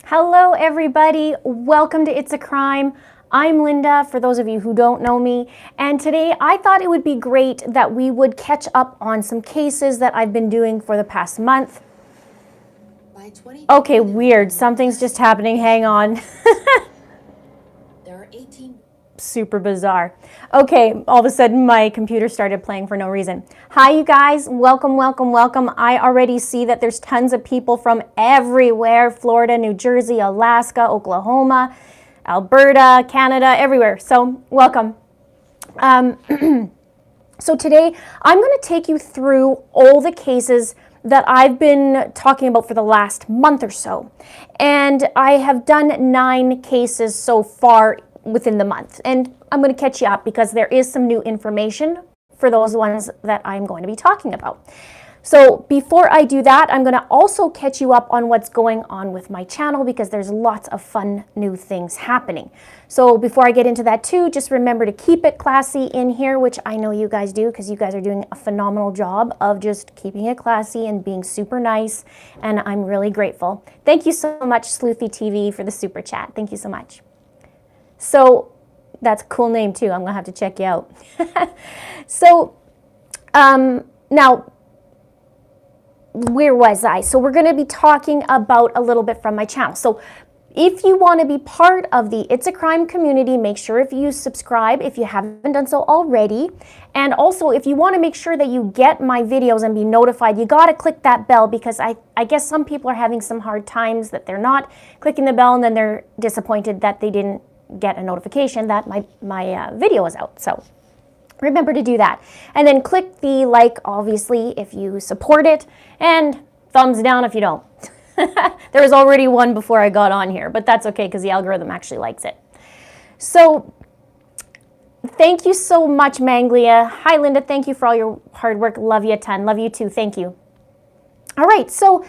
Hello everybody, welcome to It's a Crime. I'm Linda, for those of you who don't know me, and today I thought it would be great that we would catch up on some cases that I've been doing for the past month. Okay, weird, something's just happening, hang on. There are 18. Super bizarre. Okay, all of a sudden my computer started playing for no reason. Hi you guys, welcome, welcome, welcome. I already see that there's tons of people from everywhere, Florida, New Jersey, Alaska, Oklahoma, Alberta, Canada, everywhere. So welcome. So today I'm going to take you through all the cases that I've been talking about for the last month or so. And I have done 9 cases so far within the month. And I'm going to catch you up because there is some new information for those ones that I'm going to be talking about. So before I do that, I'm going to also catch you up on what's going on with my channel because there's lots of fun new things happening. So before I get into that too, just remember to keep it classy in here, which I know you guys do because you guys are doing a phenomenal job of just keeping it classy and being super nice. And I'm really grateful. Thank you so much, Sleuthy TV, for the super chat. Thank you so much. So that's a cool name too. I'm gonna have to check you out. So now, where was I? So we're going to be talking about a little bit from my channel. So if you want to be part of the It's a Crime community, make sure if you subscribe if you haven't done so already. And also if you want to make sure that you get my videos and be notified, you got to click that bell because I guess some people are having some hard times that they're not clicking the bell and then they're disappointed that they didn't get a notification that my video is out. So remember to do that. And then click the like, obviously, if you support it, and thumbs down if you don't. There was already one before I got on here, but that's okay because the algorithm actually likes it. So thank you so much, Manglia. Hi, Linda. Thank you for all your hard work. Love you a ton. Love you too. Thank you. All right. So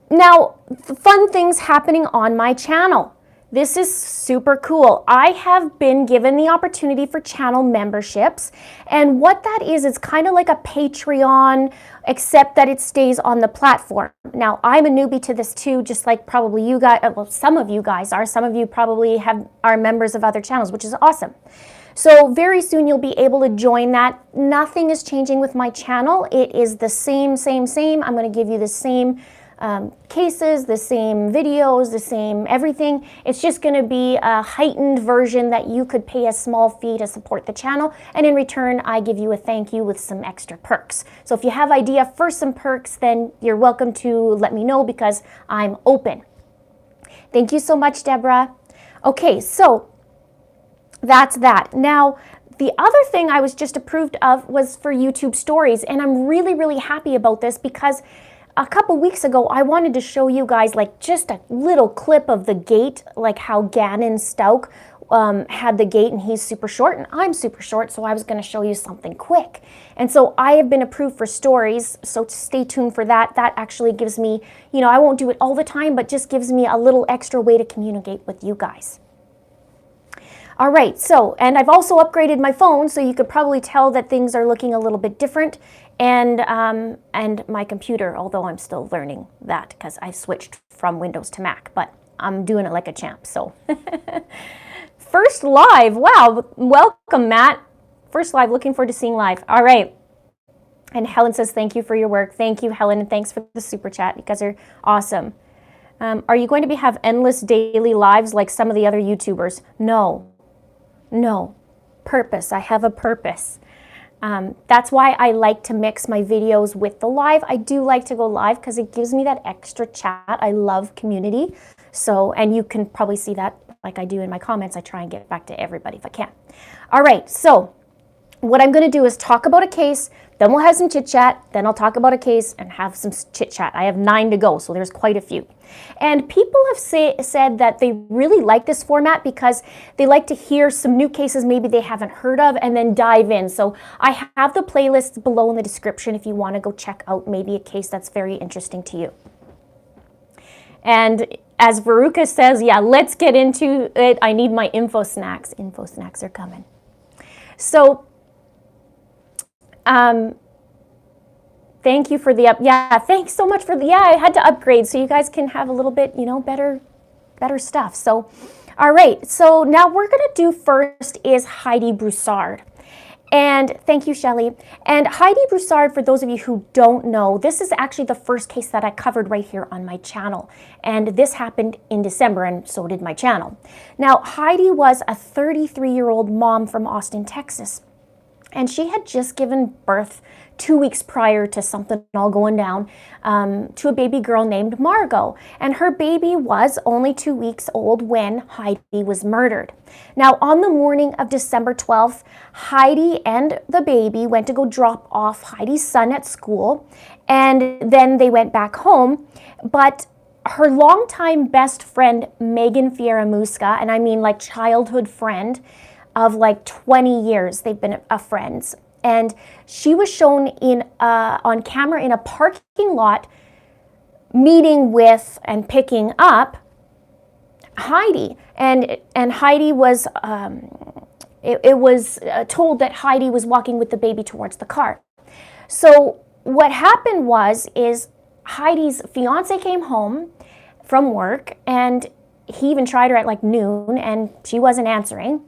now fun things happening on my channel. This is super cool. I have been given the opportunity for channel memberships, and what that is, it's kind of like a Patreon, except that it stays on the platform. Now, I'm a newbie to this too, just like probably you guys, well, some of you guys are, some of you probably are members of other channels, which is awesome. So very soon you'll be able to join that. Nothing is changing with my channel. It is the same. I'm going to give you the same cases, the same videos, the same everything. It's just going to be a heightened version that you could pay a small fee to support the channel, and in return I give you a thank you with some extra perks. So if you have idea for some perks, then you're welcome to let me know because I'm open. Thank you so much, Deborah. Okay, so that's that. Now the other thing I was just approved of was for YouTube stories, and I'm really happy about this because a couple weeks ago, I wanted to show you guys like just a little clip of the gate, like how Gannon Stauch had the gate, and he's super short and I'm super short, so I was going to show you something quick. And so I have been approved for stories, so stay tuned for that. That actually gives me, you know, I won't do it all the time, but just gives me a little extra way to communicate with you guys. All right, so, and I've also upgraded my phone, so you could probably tell that things are looking a little bit different. And my computer, although I'm still learning that because I switched from Windows to Mac, but I'm doing it like a champ, so. First live, wow, welcome, Matt. First live, looking forward to seeing live. All right. And Helen says, thank you for your work. Thank you, Helen, and thanks for the super chat. You guys are awesome. Are you going to have endless daily lives like some of the other YouTubers? No. Purpose, I have a purpose. That's why I like to mix my videos with the live. I do like to go live because it gives me that extra chat. I love community. So, and you can probably see that like I do in my comments. I try and get back to everybody if I can. All right, so what I'm going to do is talk about a case, then we'll have some chit chat, then I'll talk about a case and have some chit chat. I have 9 to go, so there's quite a few. And people have said that they really like this format because they like to hear some new cases maybe they haven't heard of and then dive in. So I have the playlists below in the description if you want to go check out maybe a case that's very interesting to you. And as Veruca says, yeah, let's get into it. I need my info snacks. Info snacks are coming. So thank you for the yeah, thanks so much for the, I had to upgrade so you guys can have a little bit, you know, better better stuff. So, all right. So now we're going to do first is Heidi Broussard. And thank you, Shelley. And Heidi Broussard, for those of you who don't know, this is actually the first case that I covered right here on my channel. And this happened in December, and so did my channel. Now, Heidi was a 33-year-old mom from Austin, Texas. And she had just given birth 2 weeks prior to something all going down to a baby girl named Margot. And her baby was only 2 weeks old when Heidi was murdered. Now, on the morning of December 12th, Heidi and the baby went to go drop off Heidi's son at school, and then they went back home. But her longtime best friend, Megan Fieramusca, and I mean like childhood friend of like 20 years, they've been friends. And she was shown on camera in a parking lot meeting with and picking up Heidi. And Heidi was, it was told that Heidi was walking with the baby towards the car. So what happened is Heidi's fiance came home from work, and he even tried her at like noon, and she wasn't answering.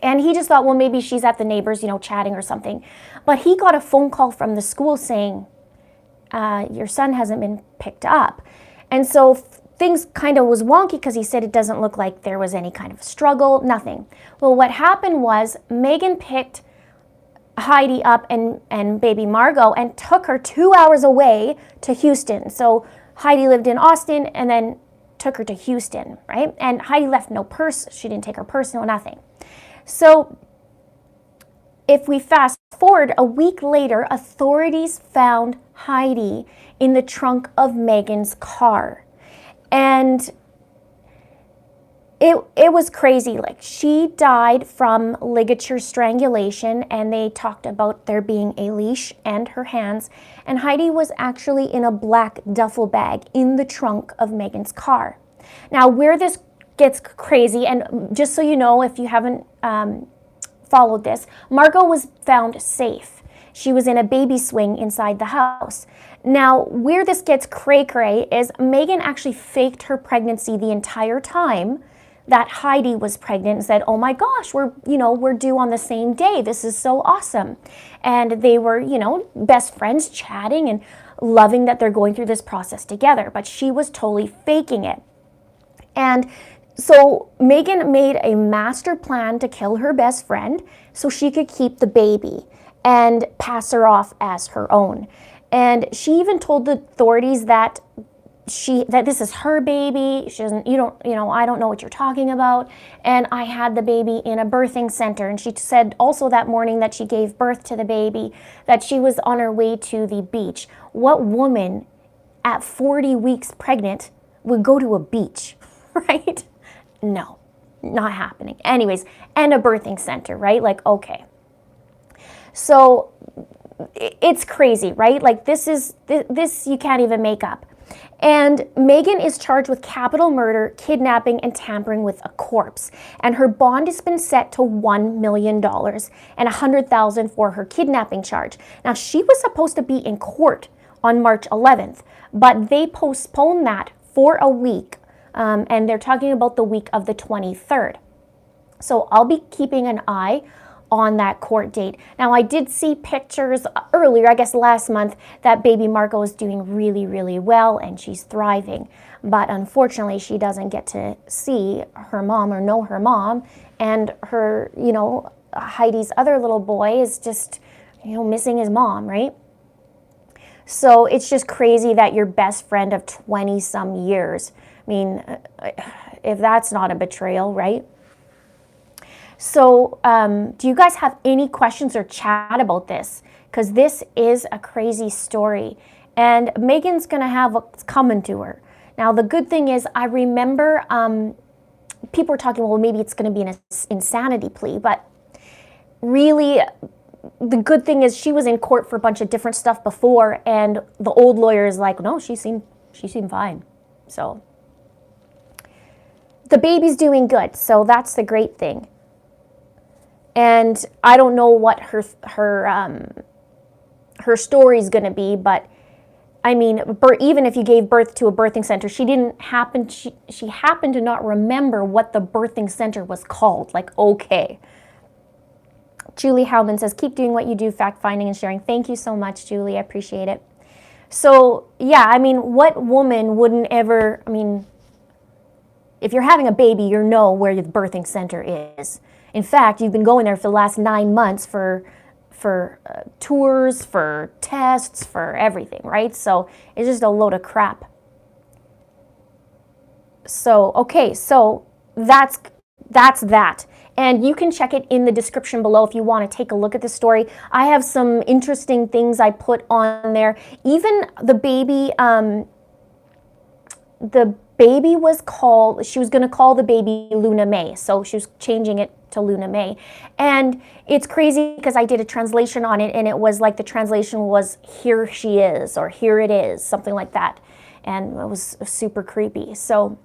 And he just thought, well, maybe she's at the neighbors, chatting or something. But he got a phone call from the school saying, your son hasn't been picked up. And so things kind of was wonky because he said it doesn't look like there was any kind of struggle, nothing. Well, what happened was Megan picked Heidi up and baby Margot and took her 2 hours away to Houston. So Heidi lived in Austin and then took her to Houston, right? And Heidi left no purse. She didn't take her purse, no nothing. So if we fast forward a week later, authorities found Heidi in the trunk of Megan's car. And it was crazy. Like, she died from ligature strangulation, and they talked about there being a leash and her hands. And Heidi was actually in a black duffel bag in the trunk of Megan's car. Now, where this gets crazy, and just so you know, if you haven't followed this, Margot was found safe. She was in a baby swing inside the house. Now, where this gets cray-cray is Megan actually faked her pregnancy the entire time that Heidi was pregnant and said, oh my gosh, we're due on the same day. This is so awesome. And they were, best friends chatting and loving that they're going through this process together. But she was totally faking it. And so Megan made a master plan to kill her best friend so she could keep the baby and pass her off as her own. And she even told the authorities that this is her baby. She doesn't, I don't know what you're talking about. And I had the baby in a birthing center. And she said also that morning that she gave birth to the baby, that she was on her way to the beach. What woman at 40 weeks pregnant would go to a beach, right? No, not happening. Anyways, and a birthing center, right? Like, okay. So it's crazy, right? Like, this you can't even make up. And Megan is charged with capital murder, kidnapping, and tampering with a corpse. And her bond has been set to $1 million and $100,000 for her kidnapping charge. Now, she was supposed to be in court on March 11th, but they postponed that for a week. And they're talking about the week of the 23rd. So I'll be keeping an eye on that court date. Now, I did see pictures earlier, I guess last month, that baby Margot is doing really, really well and she's thriving. But unfortunately, she doesn't get to see her mom or know her mom. And her, Heidi's other little boy is just, missing his mom, right? So it's just crazy that your best friend of 20-some years, I mean, if that's not a betrayal, right? So do you guys have any questions or chat about this? Because this is a crazy story. And Megan's going to have what's coming to her. Now, the good thing is, I remember people were talking, well, maybe it's going to be an insanity plea. But really, the good thing is she was in court for a bunch of different stuff before. And the old lawyer is like, no, she seemed fine. So the baby's doing good. So that's the great thing. And I don't know what her story is going to be, but I mean, even if you gave birth to a birthing center, she happened to not remember what the birthing center was called. Like, okay. Julie Howman says, keep doing what you do, fact-finding and sharing. Thank you so much, Julie. I appreciate it. So, yeah, I mean, what woman wouldn't ever, I mean, if you're having a baby, you know where the birthing center is. In fact, you've been going there for the last 9 months for tours, for tests, for everything, right? So it's just a load of crap. So, okay, so that's that. And you can check it in the description below if you want to take a look at the story. I have some interesting things I put on there. Even the baby was called, she was going to call the baby Luna May. So she was changing it to Luna May. And it's crazy because I did a translation on it, and it was like the translation was, here she is, or here it is, something like that. And it was super creepy. So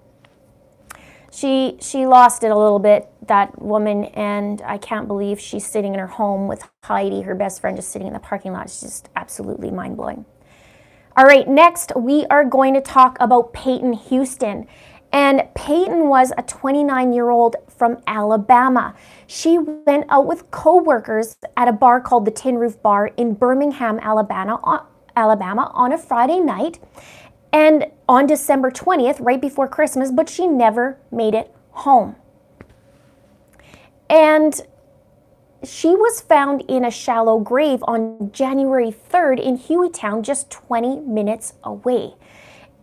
she lost it a little bit, that woman, and I can't believe she's sitting in her home with Heidi, her best friend, just sitting in the parking lot. It's just absolutely mind-blowing. All right, next we are going to talk about Payton Houston. And Payton was a 29-year-old from Alabama. She went out with co-workers at a bar called the Tin Roof Bar in Birmingham, Alabama on a Friday night, and on December 20th, right before Christmas, but she never made it home. And she was found in a shallow grave on January 3rd in Hueytown, just 20 minutes away.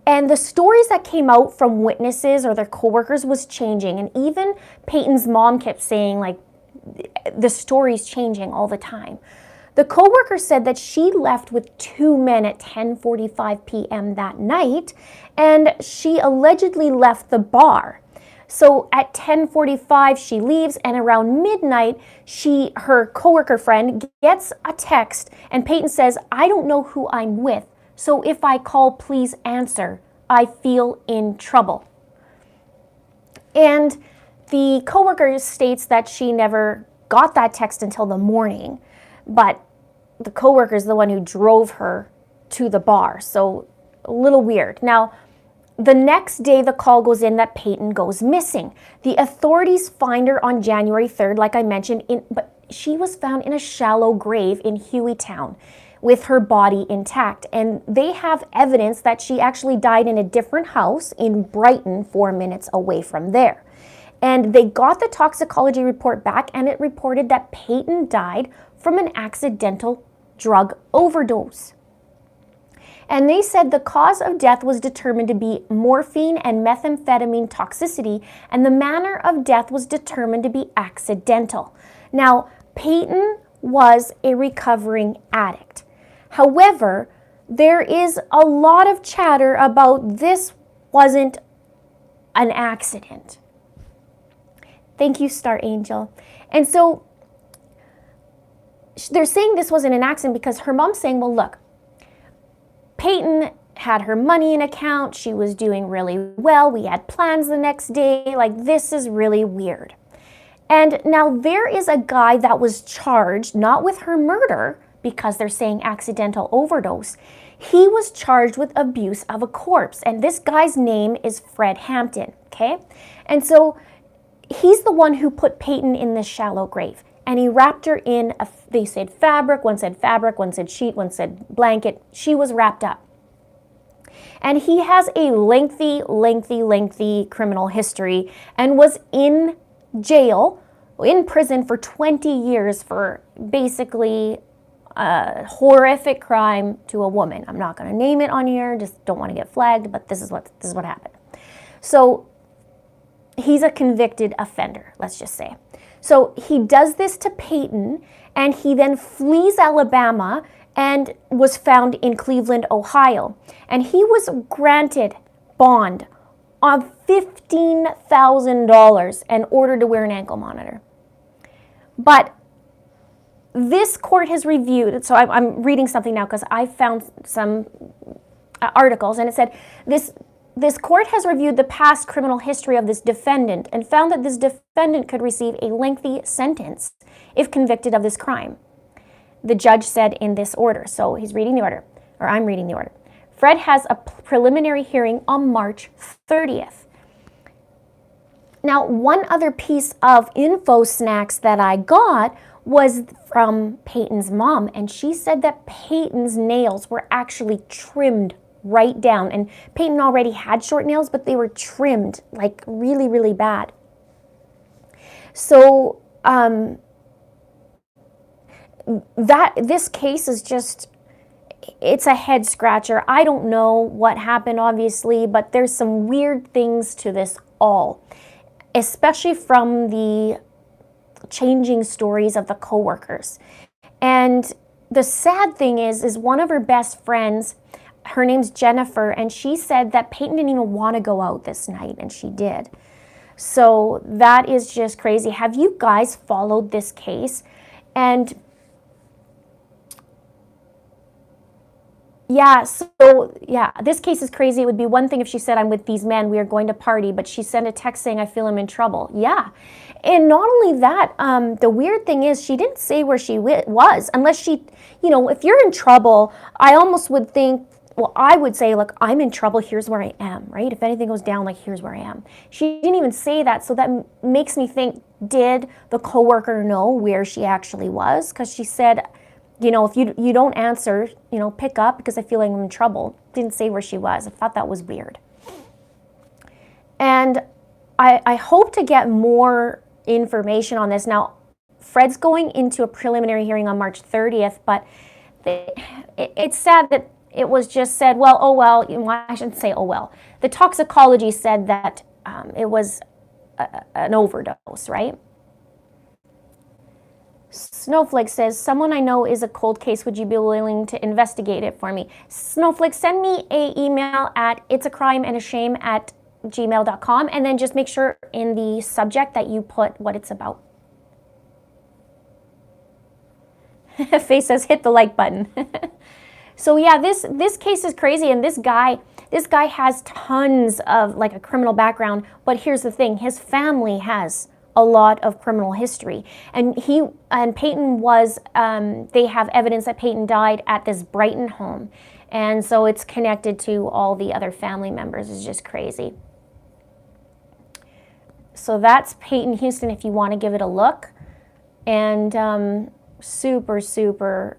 And the stories that came out from witnesses or their coworkers was changing. And even Payton's mom kept saying, like, the story's changing all the time. The coworker said that she left with 2 men at 10:45 p.m. that night, and she allegedly left the bar. So at 10:45 she leaves, and around midnight her coworker friend gets a text, and Payton says, "I don't know who I'm with, so if I call, please answer. I feel in trouble." And the coworker states that she never got that text until the morning, but the coworker is the one who drove her to the bar, so a little weird. Now, the next day the call goes in that Payton goes missing. The authorities find her on January 3rd, like I mentioned, but she was found in a shallow grave in Hueytown with her body intact. And they have evidence that she actually died in a different house in Brighton, 4 minutes away from there. And they got the toxicology report back, and it reported that Payton died from an accidental drug overdose. And they said the cause of death was determined to be morphine and methamphetamine toxicity, and the manner of death was determined to be accidental. Now, Payton was a recovering addict. However, there is a lot of chatter about this wasn't an accident. Thank you, Star Angel. And so they're saying this wasn't an accident because her mom's saying, well, look, Payton had her money in account. She was doing really well. We had plans the next day. Like, this is really weird. And now there is a guy that was charged, not with her murder, because they're saying accidental overdose. He was charged with abuse of a corpse. And this guy's name is Fred Hampton, okay? And so he's the one who put Payton in this shallow grave. And he wrapped her in, they said fabric, one said sheet, one said blanket. She was wrapped up. And he has a lengthy criminal history and was in jail, in prison for 20 years for basically a horrific crime to a woman. I'm not going to name it on here, just don't want to get flagged, but this is what happened. So he's a convicted offender, let's just say. So he does this to Payton, and he then flees Alabama and was found in Cleveland, Ohio. And he was granted bond of $15,000 and ordered to wear an ankle monitor. But this court has reviewed, so I'm reading something now because I found some articles, and it said, This court has reviewed the past criminal history of this defendant and found that this defendant could receive a lengthy sentence if convicted of this crime. The judge said in this order, so he's reading the order, or I'm reading the order. Fred has a preliminary hearing on March 30th. Now, one other piece of info snacks that I got was from Payton's mom, and she said that Payton's nails were actually trimmed right down. And Payton already had short nails, but they were trimmed like really, really bad. So this case is just, it's a head scratcher. I don't know what happened, obviously, but there's some weird things to this all, especially from the changing stories of the coworkers. And the sad thing is one of her best friends, her name's Jennifer, and she said that Payton didn't even want to go out this night, and she did. So that is just crazy. Have you guys followed this case? And yeah, so yeah, this case is crazy. It would be one thing if she said, I'm with these men, we are going to party, but she sent a text saying, I feel I'm in trouble. Yeah. And not only that, the weird thing is she didn't say where she was, unless she, you know, if you're in trouble, I almost would think, well, I would say, look, I'm in trouble, here's where I am, right? If anything goes down, like, here's where I am. She didn't even say that, so that makes me think, did the coworker know where she actually was? Because she said, you know, if you don't answer, you know, pick up because I feel like I'm in trouble. Didn't say where she was. I thought that was weird. And I hope to get more information on this. Now, Fred's going into a preliminary hearing on March 30th, but it's sad that it was just said, well, oh well, you know, I shouldn't say oh well. The toxicology said that it was an overdose, right? Snowflake says, someone I know is a cold case. Would you be willing to investigate it for me? Snowflake, send me an email at itsacrimeandashame@gmail.com, and then just make sure in the subject that you put what it's about. Faye says, hit the like button. So yeah, this case is crazy, and this guy has tons of like a criminal background, but here's the thing, his family has a lot of criminal history. And Payton was, they have evidence that Payton died at this Brighton home. And so it's connected to all the other family members. It's just crazy. So that's Payton Houston if you want to give it a look. And super, super,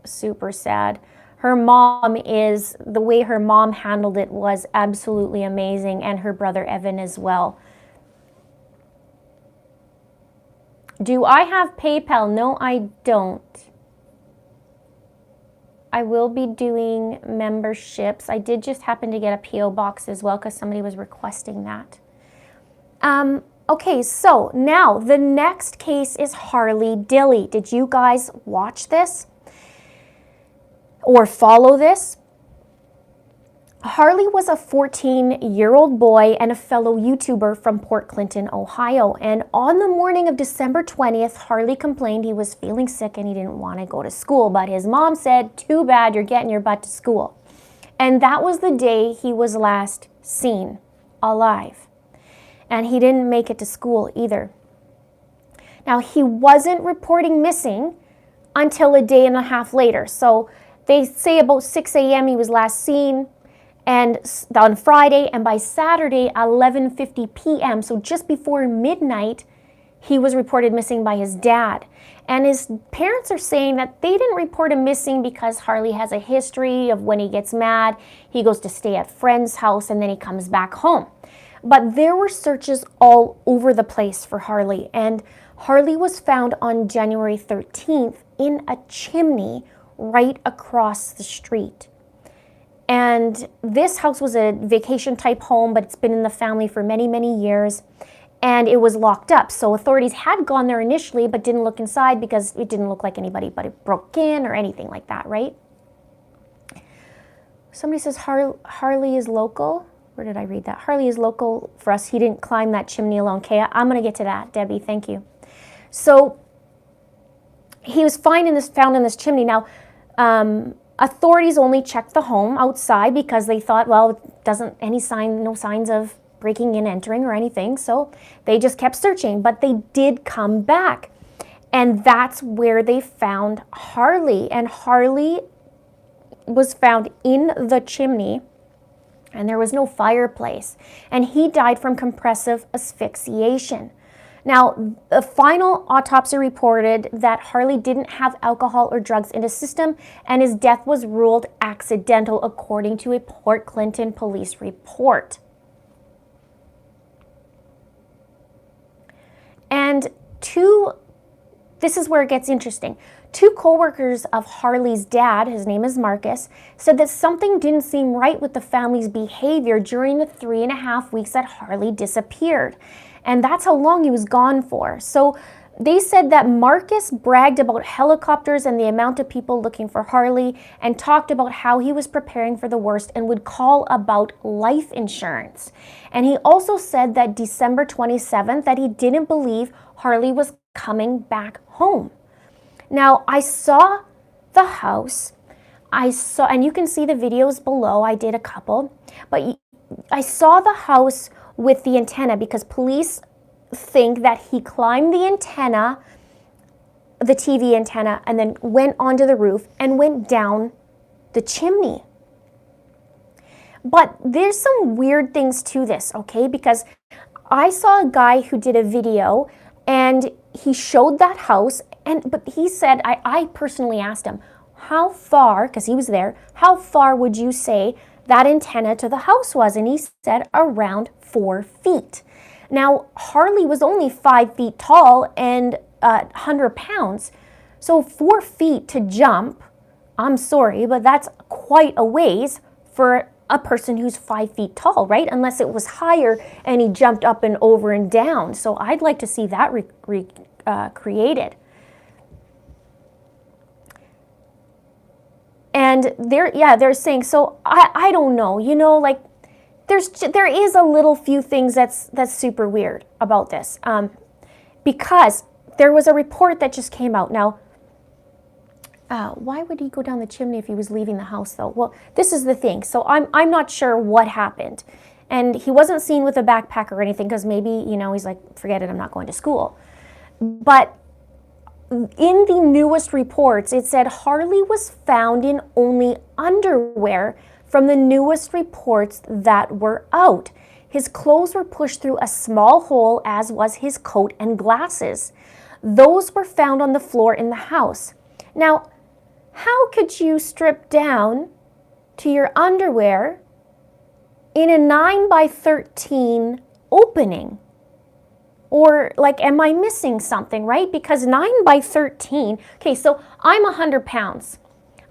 super sad. Her mom the way her mom handled it was absolutely amazing, and her brother Evan as well. Do I have PayPal? No, I don't. I will be doing memberships. I did just happen to get a P.O. box as well because somebody was requesting that. Okay, so now the next case is Harley Dilly. Did you guys watch this or follow this? Harley was a 14-year-old boy and a fellow YouTuber from Port Clinton, Ohio. And on the morning of December 20th, Harley complained he was feeling sick and he didn't want to go to school. But his mom said, too bad, you're getting your butt to school. And that was the day he was last seen alive. And he didn't make it to school either. Now, he wasn't reporting missing until a day and a half later. So they say about 6 a.m. he was last seen, and on Friday, and by Saturday, 11:50 p.m., so just before midnight, he was reported missing by his dad. And his parents are saying that they didn't report him missing because Harley has a history of when he gets mad, he goes to stay at friend's house, and then he comes back home. But there were searches all over the place for Harley, and Harley was found on January 13th in a chimney right across the street. And this house was a vacation type home, but it's been in the family for many, many years, and it was locked up. So authorities had gone there initially, but didn't look inside because it didn't look like anybody but it broke in or anything like that, right? Somebody says Harley is local. Where did I read that? Harley is local for us. He didn't climb that chimney alone. Okay, I'm going to get to that, Debbie. Thank you. So he was found in this chimney. Now, authorities only checked the home outside because they thought, well, no signs of breaking in, entering, or anything. So they just kept searching, but they did come back, and that's where they found Harley. And Harley was found in the chimney, and there was no fireplace, and he died from compressive asphyxiation. Now, the final autopsy reported that Harley didn't have alcohol or drugs in his system, and his death was ruled accidental, according to a Port Clinton police report. And this is where it gets interesting. 2 co-workers of Harley's dad, his name is Marcus, said that something didn't seem right with the family's behavior during the 3.5 weeks that Harley disappeared. And that's how long he was gone for. So they said that Marcus bragged about helicopters and the amount of people looking for Harley, and talked about how he was preparing for the worst and would call about life insurance. And he also said that December 27th that he didn't believe Harley was coming back home. Now, I saw the house, and you can see the videos below, I did a couple, but I saw the house with the antenna, because police think that he climbed the antenna, the TV antenna, and then went onto the roof and went down the chimney. But there's some weird things to this, okay? Because I saw a guy who did a video, and he showed that house, but he said, I personally asked him, how far, because he was there, how far would you say that antenna to the house was? And he said around 4 feet. Now, Harley was only 5 feet tall and 100 pounds. So 4 feet to jump, I'm sorry, but that's quite a ways for a person who's 5 feet tall, right? Unless it was higher and he jumped up and over and down. So I'd like to see that created. And they're saying, so I don't know, you know, like there is a little few things that's super weird about this, because there was a report that just came out. Now, why would he go down the chimney if he was leaving the house, though? Well, this is the thing. So I'm not sure what happened, and he wasn't seen with a backpack or anything, because maybe, you know, he's like, forget it, I'm not going to school. But in the newest reports, it said Harley was found in only underwear from the newest reports that were out. His clothes were pushed through a small hole, as was his coat and glasses. Those were found on the floor in the house. Now, how could you strip down to your underwear in a 9x13 opening? Or, like, am I missing something, right? Because 9x13, okay, so I'm 100 pounds.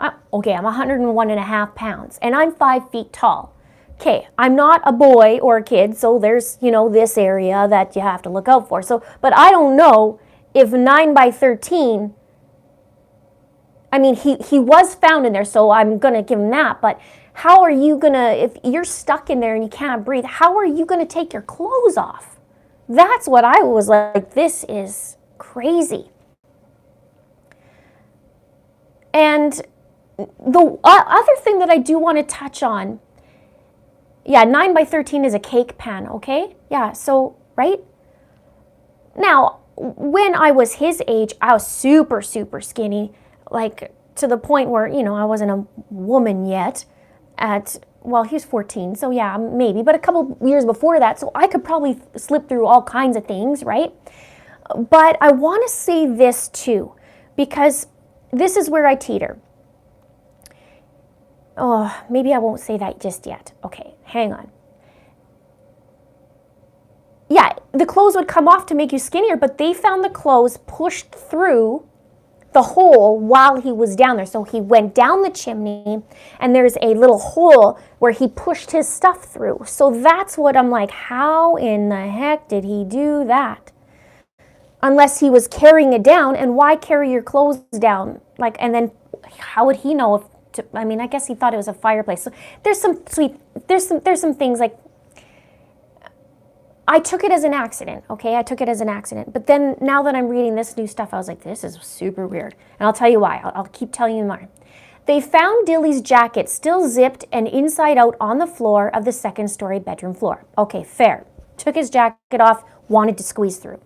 I'm 101.5 pounds, and I'm 5 feet tall. Okay, I'm not a boy or a kid, so there's, you know, this area that you have to look out for. So, but I don't know if 9x13, I mean, he was found in there, so I'm going to give him that, but how are you going to, if you're stuck in there and you can't breathe, how are you going to take your clothes off? That's what I was like, this is crazy. And the other thing that I do want to touch on, 9x13 is a cake pan, okay? Yeah, so, right? Now, when I was his age, I was super, super skinny, like to the point where, you know, I wasn't a woman yet well, he was 14, so yeah, maybe, but a couple years before that, so I could probably slip through all kinds of things, right? But I want to say this too, because this is where I teeter. Oh, maybe I won't say that just yet. Okay, hang on. Yeah, the clothes would come off to make you skinnier, but they found the clothes pushed through the hole while he was down there. So he went down the chimney, and there's a little hole where he pushed his stuff through. So that's what I'm like, how in the heck did he do that? Unless he was carrying it down, and why carry your clothes down? Like, and then how would he know I mean, I guess he thought it was a fireplace. So there's some things like, I took it as an accident, okay? I took it as an accident. But then now that I'm reading this new stuff, I was like, this is super weird. And I'll tell you why. I'll keep telling you more. They found Dilly's jacket still zipped and inside out on the floor of the second-story bedroom floor. Okay, fair. Took his jacket off, wanted to squeeze through.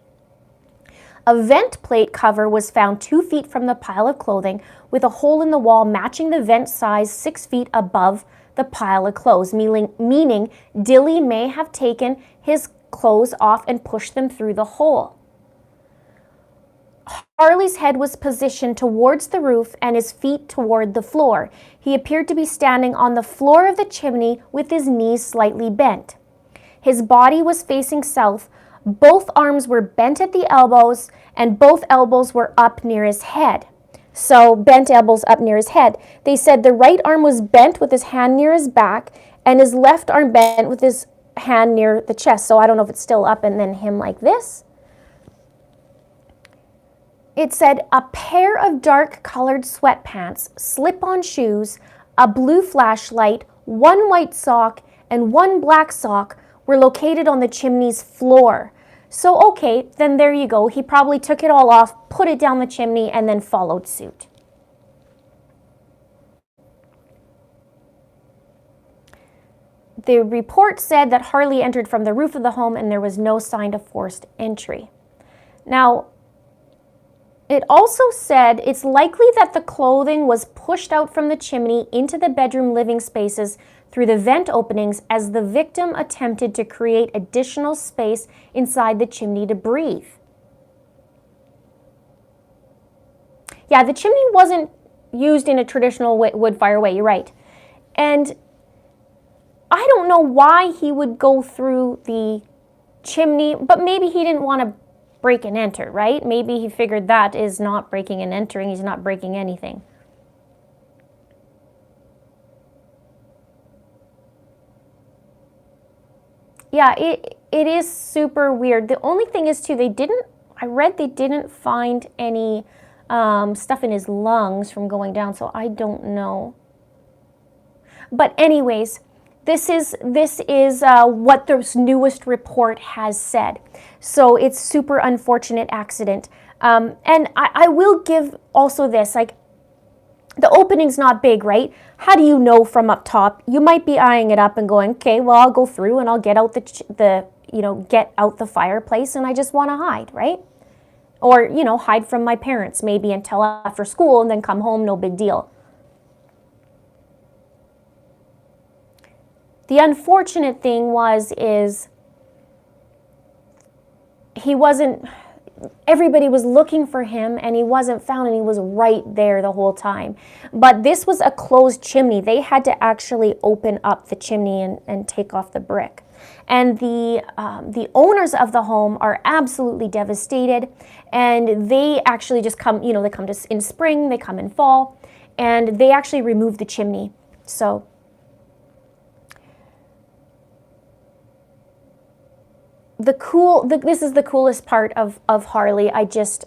A vent plate cover was found 2 feet from the pile of clothing with a hole in the wall matching the vent size 6 feet above the pile of clothes, meaning Dilly may have taken his clothes off and pushed them through the hole. Harley's head was positioned towards the roof and his feet toward the floor. He appeared to be standing on the floor of the chimney with his knees slightly bent. His body was facing south. Both arms were bent at the elbows and both elbows were up near his head. So bent elbows up near his head. They said the right arm was bent with his hand near his back and his left arm bent with his hand near the chest. So I don't know if it's still up and then him like this. It said a pair of dark colored sweatpants, slip-on shoes, a blue flashlight, 1 white sock, and 1 black sock were located on the chimney's floor. So, okay, then there you go. He probably took it all off, put it down the chimney, and then followed suit. The report said that Harley entered from the roof of the home and there was no sign of forced entry. Now, it also said it's likely that the clothing was pushed out from the chimney into the bedroom living spaces through the vent openings as the victim attempted to create additional space inside the chimney to breathe. Yeah, the chimney wasn't used in a traditional wood fire way, you're right. And I don't know why he would go through the chimney, but maybe he didn't want to break and enter, right? Maybe he figured that is not breaking and entering. He's not breaking anything. Yeah, it is super weird. The only thing is too, I read they didn't find any stuff in his lungs from going down, so I don't know. But anyways, this is what the newest report has said. So it's super unfortunate accident. And I will give also this, like, the opening's not big, right? How do you know from up top? You might be eyeing it up and going, okay, well, I'll go through and I'll get out get out the fireplace and I just want to hide, right? Or, hide from my parents maybe until after school and then come home, no big deal. The unfortunate thing is he wasn't, everybody was looking for him and he wasn't found, and he was right there the whole time. But this was a closed chimney. They had to actually open up the chimney and take off the brick. And the owners of the home are absolutely devastated, and they actually just come, they come in spring, they come in fall, and they actually remove the chimney. So this is the coolest part of Harley. I just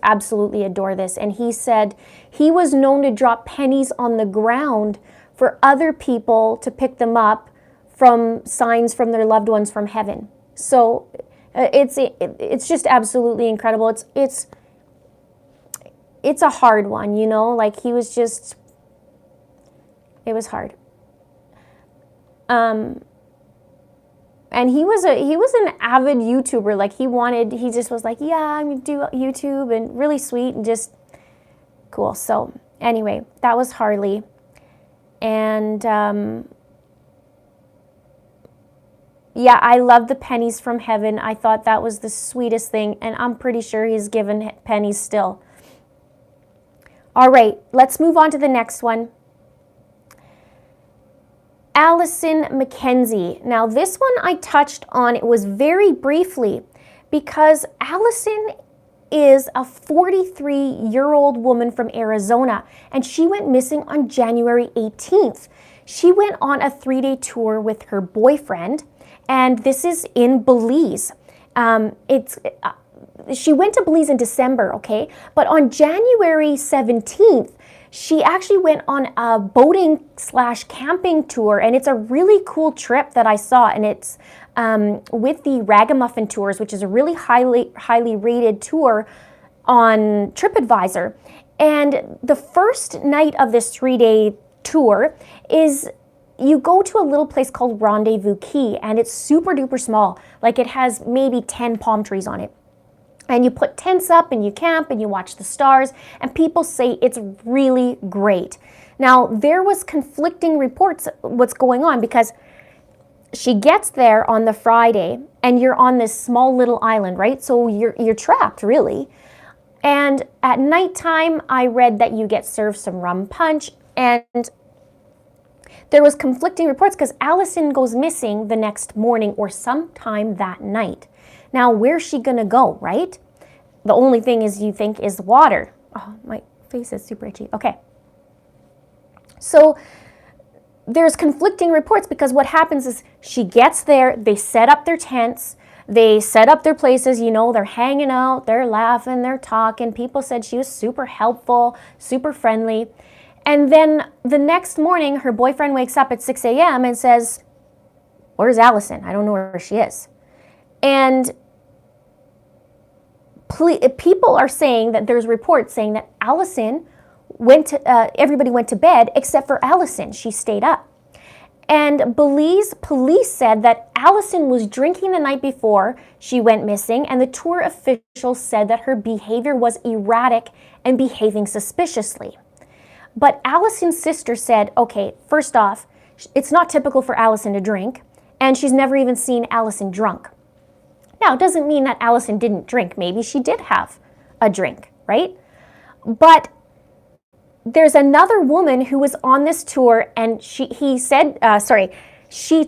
absolutely adore this. And he said he was known to drop pennies on the ground for other people to pick them up from signs from their loved ones from heaven. So it's just absolutely incredible. It's a hard one, like he was just, it was hard. And he was an avid YouTuber. Like he just was like, yeah, I'm gonna do YouTube, and really sweet and just cool. So anyway, that was Harley. And yeah, I love the pennies from heaven. I thought that was the sweetest thing, and I'm pretty sure he's given pennies still. All right, let's move on to the next one. Allison Mackenzie. Now this one I touched on, it was very briefly, because Allison is a 43-year-old woman from Arizona, and she went missing on January 18th. She went on a 3-day tour with her boyfriend, and this is in Belize. She went to Belize in December, okay? But on January 17th, she actually went on a boating/camping tour, and it's a really cool trip that I saw, and it's with the Ragamuffin Tours, which is a really highly rated tour on TripAdvisor. And the first night of this 3-day tour is you go to a little place called Rendezvous Key, and it's super duper small. Like it has maybe 10 palm trees on it. And you put tents up and you camp and you watch the stars, and people say it's really great. Now, there was conflicting reports what's going on, because she gets there on the Friday and you're on this small little island, right? So you're trapped, really. And at nighttime, I read that you get served some rum punch, and there was conflicting reports because Allison goes missing the next morning or sometime that night. Now, where's she gonna go, right? The only thing is you think is water. Oh, my face is super itchy. Okay. So there's conflicting reports, because what happens is she gets there, they set up their tents, they set up their places, you know, they're hanging out, they're laughing, they're talking. People said she was super helpful, super friendly. And then the next morning, her boyfriend wakes up at 6 a.m. and says, "Where's Allison? I don't know where she is." And people are saying that there's reports saying that Allison everybody went to bed except for Allison. She stayed up. And Belize police said that Allison was drinking the night before she went missing, and the tour officials said that her behavior was erratic and behaving suspiciously. But Allison's sister said, okay, first off, it's not typical for Allison to drink, and she's never even seen Allison drunk. Now, it doesn't mean that Allison didn't drink. Maybe she did have a drink, right? But there's another woman who was on this tour, and she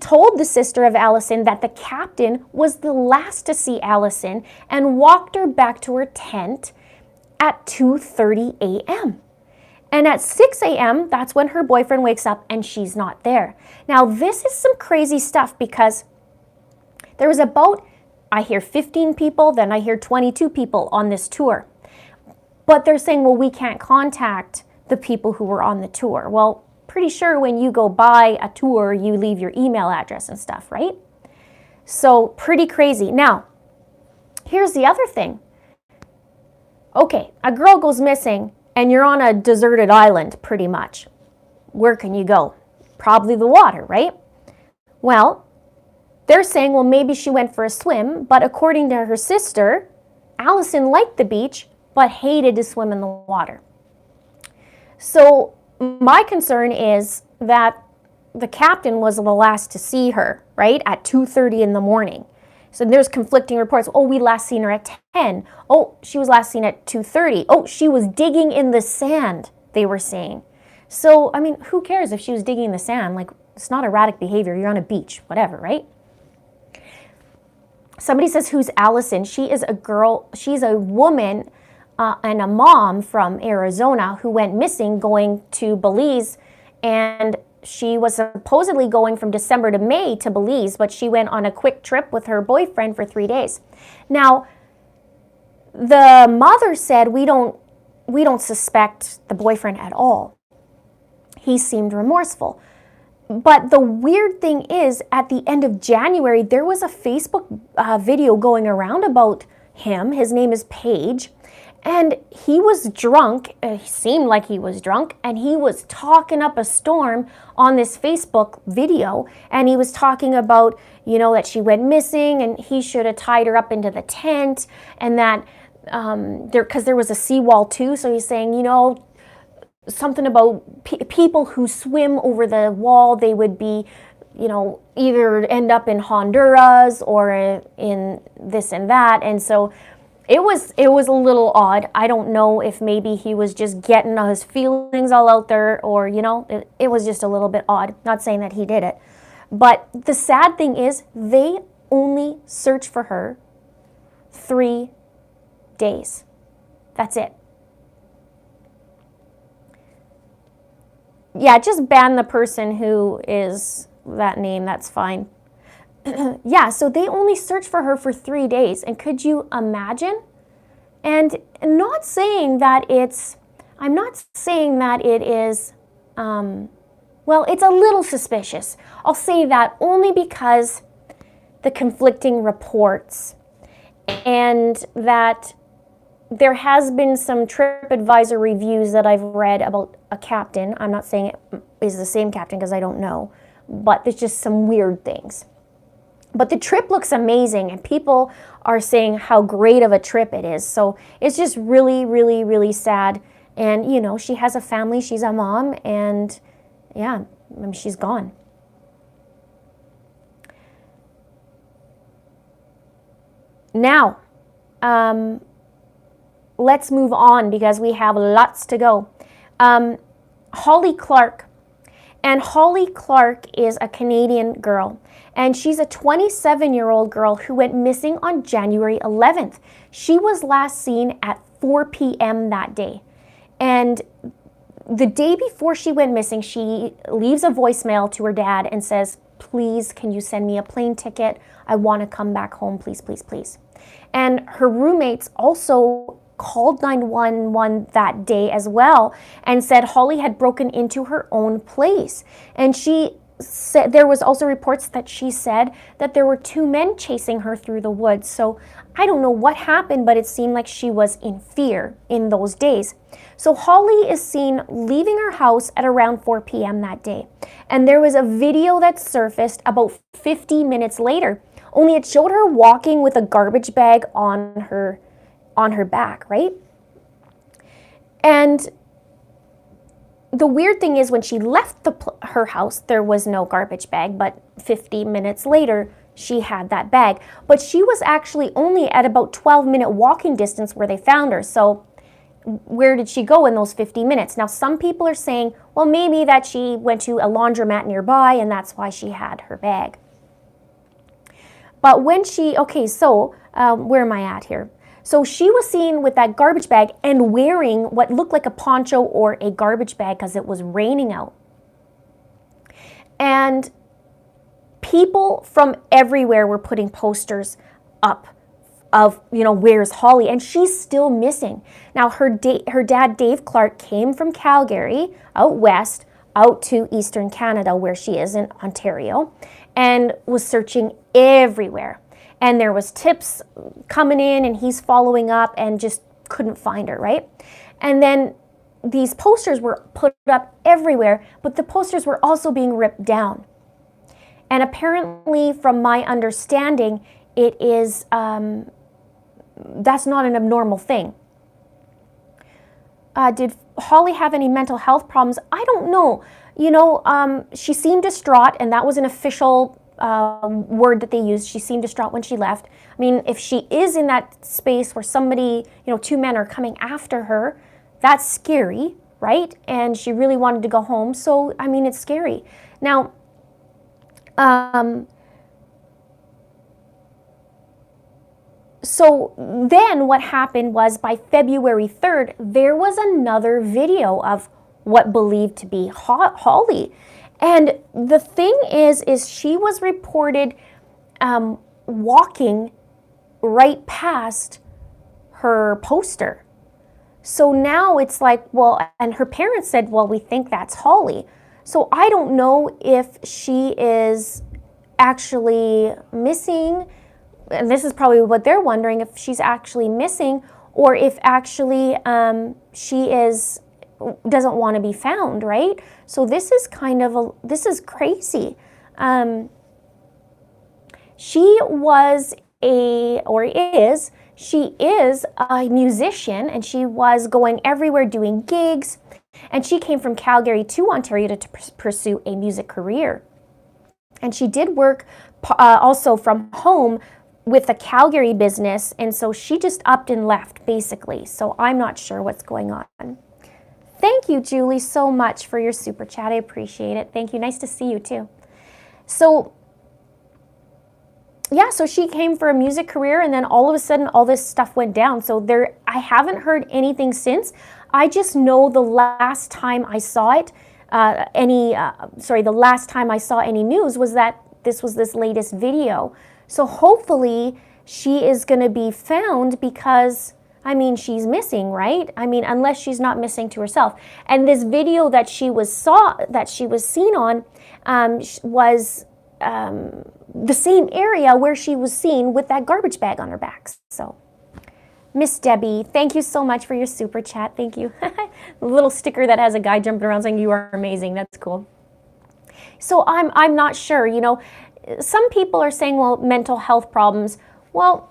told the sister of Allison that the captain was the last to see Allison and walked her back to her tent at 2:30 a.m. And at 6 a.m., that's when her boyfriend wakes up and she's not there. Now, this is some crazy stuff, because there was about, I hear 15 people, then I hear 22 people on this tour. But they're saying, well, we can't contact the people who were on the tour. Well, pretty sure when you go buy a tour, you leave your email address and stuff, right? So pretty crazy. Now, here's the other thing. Okay, a girl goes missing and you're on a deserted island, pretty much. Where can you go? Probably the water, right? Well, they're saying, well, maybe she went for a swim, but according to her sister, Allison liked the beach, but hated to swim in the water. So my concern is that the captain was the last to see her, right, at 2:30 in the morning. So there's conflicting reports. Oh, we last seen her at 10. Oh, she was last seen at 2:30. Oh, she was digging in the sand, they were saying. So, I mean, who cares if she was digging in the sand? Like, it's not erratic behavior. You're on a beach, whatever, right? Somebody says, who's Allison? She is a girl, she's a woman and a mom from Arizona who went missing going to Belize, and she was supposedly going from December to May to Belize, but she went on a quick trip with her boyfriend for 3 days. Now, the mother said, we don't suspect the boyfriend at all. He seemed remorseful. But the weird thing is, at the end of January, there was a Facebook video going around about him. His name is Paige. And he was drunk, he seemed like he was drunk, and he was talking up a storm on this Facebook video. And he was talking about, you know, that she went missing and he should have tied her up into the tent, and that because there was a seawall too. So he's saying, you know, something about people who swim over the wall, they would be, you know, either end up in Honduras or in this and that. And so it was a little odd. I don't know if maybe he was just getting his feelings all out there, or, you know, it was just a little bit odd. Not saying that he did it. But the sad thing is, they only searched for her 3 days. That's it. Yeah, just ban the person who is that name. That's fine. Yeah, so they only searched for her for 3 days. And could you imagine? And not saying that I'm not saying that it is, well, it's a little suspicious. I'll say that only because the conflicting reports, and that there has been some TripAdvisor reviews that I've read about a captain. I'm not saying it is the same captain because I don't know, but there's just some weird things. But the trip looks amazing, and people are saying how great of a trip it is. So it's just really, really, really sad. And, you know, she has a family, she's a mom, and yeah, I mean, she's gone. Now, let's move on because we have lots to go. Holly Clark. And Holly Clark is a Canadian girl. And she's a 27-year-old girl who went missing on January 11th. She was last seen at 4 p.m. that day. And the day before she went missing, she leaves a voicemail to her dad and says, please, can you send me a plane ticket? I want to come back home, please, please, please. And her roommates also called 911 that day as well and said Holly had broken into her own place. And she said there was also reports that she said that there were 2 men chasing her through the woods. So I don't know what happened, but it seemed like she was in fear in those days. So Holly is seen leaving her house at around 4 p.m. that day. And there was a video that surfaced about 50 minutes later, only it showed her walking with a garbage bag on her back, right? And the weird thing is when she left her house, there was no garbage bag, but 50 minutes later, she had that bag. But she was actually only at about 12-minute walking distance where they found her. So where did she go in those 50 minutes? Now, some people are saying, well, maybe that she went to a laundromat nearby and that's why she had her bag. But when she, where am I at here? So she was seen with that garbage bag and wearing what looked like a poncho or a garbage bag because it was raining out. And people from everywhere were putting posters up of, you know, where's Holly? And she's still missing. Now, her dad, Dave Clark, came from Calgary, out west, out to Eastern Canada, where she is in Ontario, and was searching everywhere. And there was tips coming in and he's following up and just couldn't find her, right? And then these posters were put up everywhere, but the posters were also being ripped down. And apparently, from my understanding, it is, that's not an abnormal thing. Did Holly have any mental health problems? I don't know. You know, she seemed distraught, and that was an official word that they used. She seemed distraught when she left. I mean, if she is in that space where somebody, you know, 2 men are coming after her, that's scary, right? And she really wanted to go home. So, I mean, it's scary. Now, so then what happened was by February 3rd, there was another video of what believed to be Holly. And the thing is she was reported walking right past her poster. So now it's like, well, and her parents said, well, we think that's Holly. So I don't know if she is actually missing, and this is probably what they're wondering, if she's actually missing or if actually she doesn't want to be found, right? So this is kind of this is crazy. She is a musician, and she was going everywhere doing gigs, and she came from Calgary to Ontario to pursue a music career. And she did work also from home with a Calgary business, and so she just upped and left, basically. So I'm not sure what's going on. Thank you, Julie, so much for your super chat. I appreciate it. Thank you. Nice to see you, too. So, yeah, so she came for a music career, and then all of a sudden, all this stuff went down. So I haven't heard anything since. I just know the last time I saw it, the last time I saw any news was that this was this latest video. So hopefully she is going to be found because, I mean, she's missing, right? I mean, unless she's not missing to herself. And this video that she was seen on was the same area where she was seen with that garbage bag on her back. So, Miss Debbie, thank you so much for your super chat. Thank you. A little sticker that has a guy jumping around saying you are amazing. That's cool. So I'm not sure, you know, some people are saying, well, mental health problems. Well,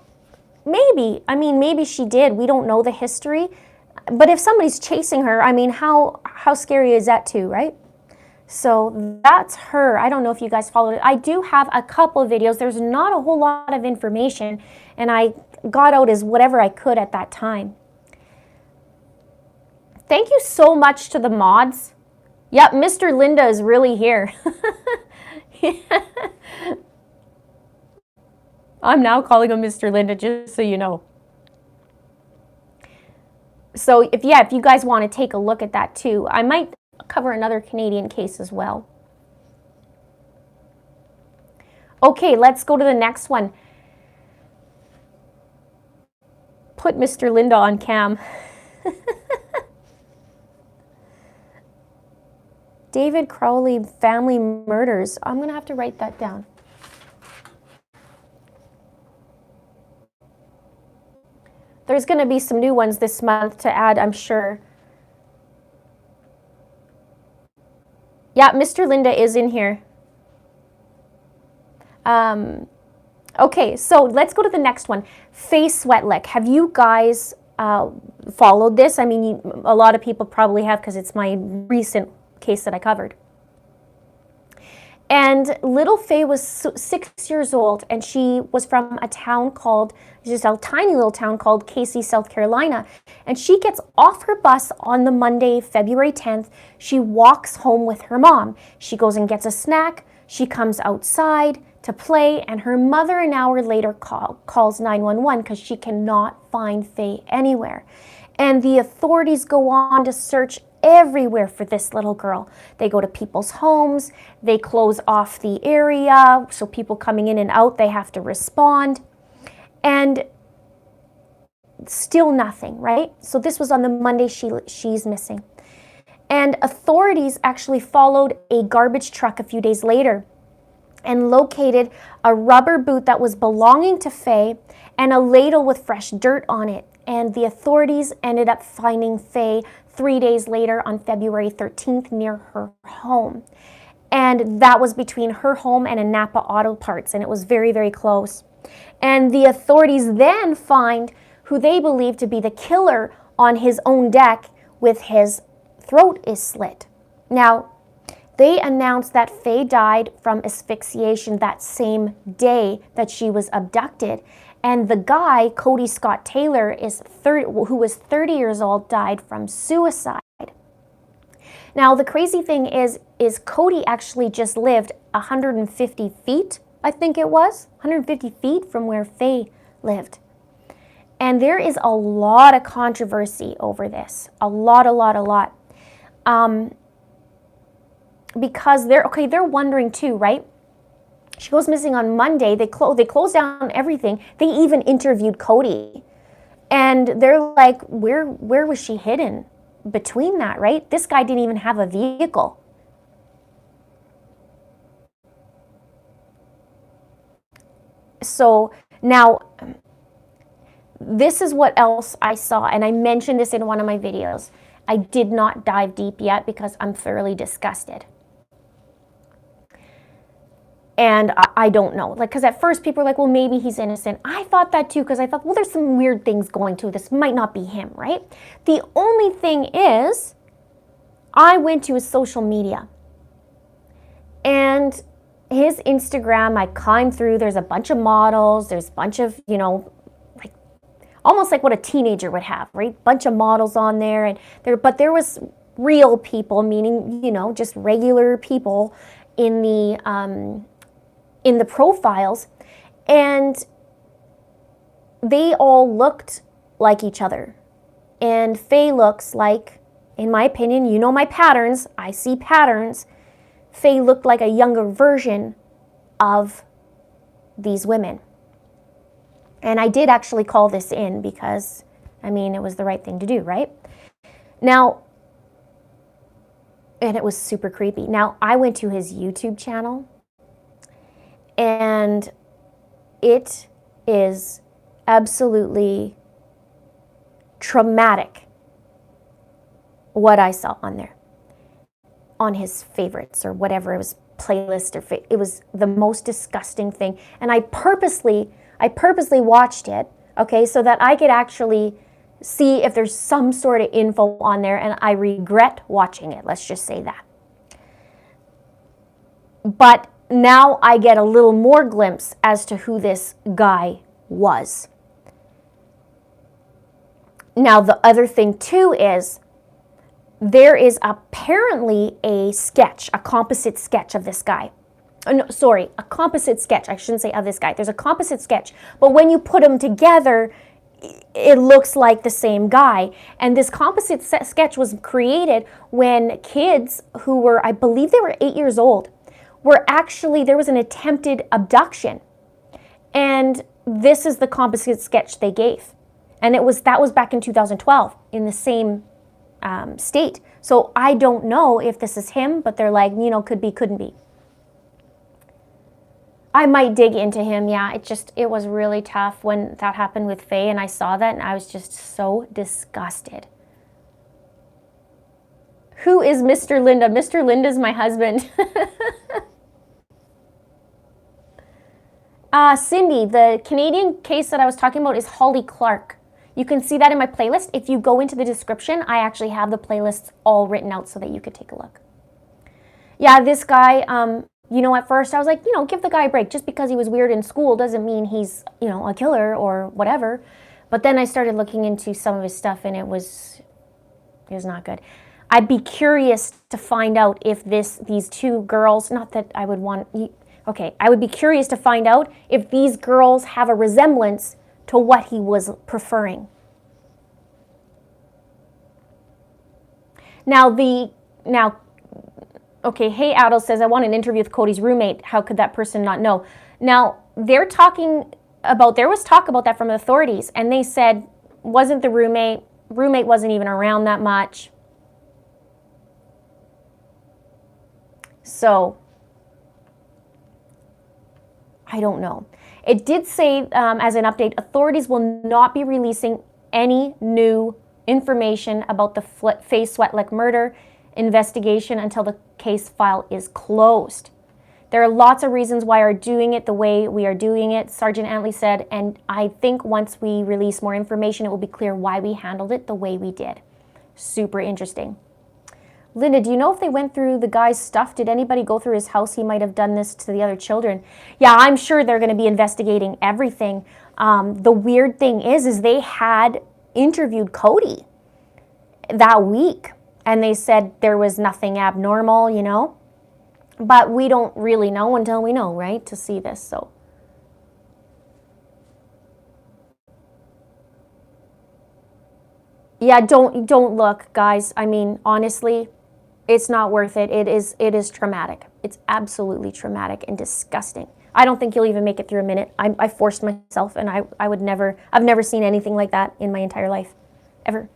maybe. I mean, maybe she did. We don't know the history. But if somebody's chasing her, I mean, how scary is that too, right? So that's her. I don't know if you guys followed it. I do have a couple of videos. There's not a whole lot of information, and I got out as whatever I could at that time. Thank you so much to the mods. Yep, Mr. Linda is really here. I'm now calling him Mr. Linda, just so you know. So if you guys want to take a look at that too, I might cover another Canadian case as well. Okay, let's go to the next one. Put Mr. Linda on cam. David Crowley family murders. I'm going to have to write that down. There's going to be some new ones this month to add, I'm sure. Yeah, Mr. Linda is in here. Okay, so let's go to the next one. Fae Swetlik. Have you guys followed this? I mean, a lot of people probably have because it's my recent case that I covered. And little Faye was 6 years old, and she was from a town called, just a tiny little town called Casey, South Carolina. And she gets off her bus on the Monday, February 10th. She walks home with her mom. She goes and gets a snack. She comes outside to play, and her mother an hour later calls 911 because she cannot find Faye anywhere. And the authorities go on to search everywhere for this little girl. They go to people's homes, they close off the area, so people coming in and out, they have to respond. And still nothing, right? So this was on the Monday she's missing. And authorities actually followed a garbage truck a few days later and located a rubber boot that was belonging to Faye and a ladle with fresh dirt on it. And the authorities ended up finding Faye 3 days later on February 13th near her home. And that was between her home and a Napa Auto Parts, and it was very, very close. And the authorities then find who they believe to be the killer on his own deck with his throat is slit. Now, they announced that Faye died from asphyxiation that same day that she was abducted. And the guy, Cody Scott Taylor, who was 30 years old, died from suicide. Now, the crazy thing is Cody actually just lived 150 feet, I think it was, 150 feet from where Faye lived. And there is a lot of controversy over this, a lot. Because they're wondering too, right? She goes missing on Monday. They closed down everything. They even interviewed Cody. And they're like, where was she hidden between that, right? This guy didn't even have a vehicle. So now, this is what else I saw. And I mentioned this in one of my videos. I did not dive deep yet because I'm thoroughly disgusted. And I don't know, because at first people were like, well, maybe he's innocent. I thought that too, because I thought, well, there's some weird things going to this. Might not be him, right? The only thing is, I went to his social media. And his Instagram, I climbed through. There's a bunch of models. There's a bunch of, like almost like what a teenager would have, right? Bunch of models on there. But there was real people, meaning, just regular people in the profiles, and they all looked like each other. And Faye looks like, in my opinion, my patterns, I see patterns. Faye looked like a younger version of these women. And I did actually call this in because, it was the right thing to do, right? Now, and it was super creepy. Now, I went to his YouTube channel, and it is absolutely traumatic what I saw on there, on his favorites or whatever it was playlist or it was the most disgusting thing. And I purposely watched it, okay, so that I could actually see if there's some sort of info on there, and I regret watching it. Let's just say that. But now I get a little more glimpse as to who this guy was. Now, the other thing too is there is apparently a sketch, a composite sketch of this guy. No, sorry, a composite sketch. I shouldn't say of this guy. There's a composite sketch, but when you put them together, it looks like the same guy. And this composite sketch was created when kids who were, I believe they were 8 years old, were actually, there was an attempted abduction. And this is the composite sketch they gave. And that was back in 2012 in the same state. So I don't know if this is him, but they're like, could be, couldn't be. I might dig into him, yeah. It was really tough when that happened with Faye, and I saw that, and I was just so disgusted. Who is Mr. Linda? Mr. Linda's my husband. Cindy, the Canadian case that I was talking about is Holly Clark. You can see that in my playlist. If you go into the description, I actually have the playlists all written out so that you could take a look. Yeah, this guy, at first I was like, give the guy a break. Just because he was weird in school doesn't mean he's, a killer or whatever. But then I started looking into some of his stuff, and it was not good. I'd be curious to find out if these two girls, not that I would want, okay, I would be curious to find out if these girls have a resemblance to what he was preferring. Okay, Hey Adel says, I want an interview with Cody's roommate. How could that person not know? Now, there was talk about that from the authorities, and they said, wasn't the roommate wasn't even around that much. So, I don't know. It did say, as an update, authorities will not be releasing any new information about the Fae Swetlik murder investigation until the case file is closed. There are lots of reasons why we're doing it the way we are doing it, Sergeant Antley said, and I think once we release more information, it will be clear why we handled it the way we did. Super interesting. Linda, do you know if they went through the guy's stuff? Did anybody go through his house? He might have done this to the other children. Yeah, I'm sure they're going to be investigating everything. The weird thing is they had interviewed Cody that week, and they said there was nothing abnormal, But we don't really know until we know, right, to see this, so. Yeah, don't look, guys. I mean, honestly, it's not worth it. It is traumatic. It's absolutely traumatic and disgusting. I don't think you'll even make it through a minute. I forced myself, and I've never seen anything like that in my entire life, ever.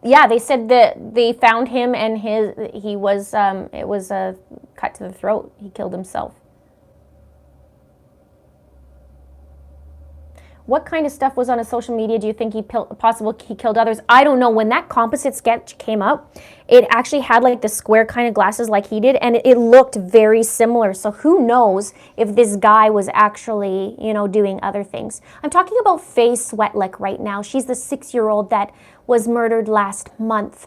Yeah, they said that they found him, and it was a cut to the throat. He killed himself. What kind of stuff was on his social media? Do you think he killed others? I don't know. When that composite sketch came up, it actually had like the square kind of glasses like he did, and it looked very similar. So who knows if this guy was actually, doing other things. I'm talking about Faye Swetlik right now. She's the 6-year-old that was murdered last month.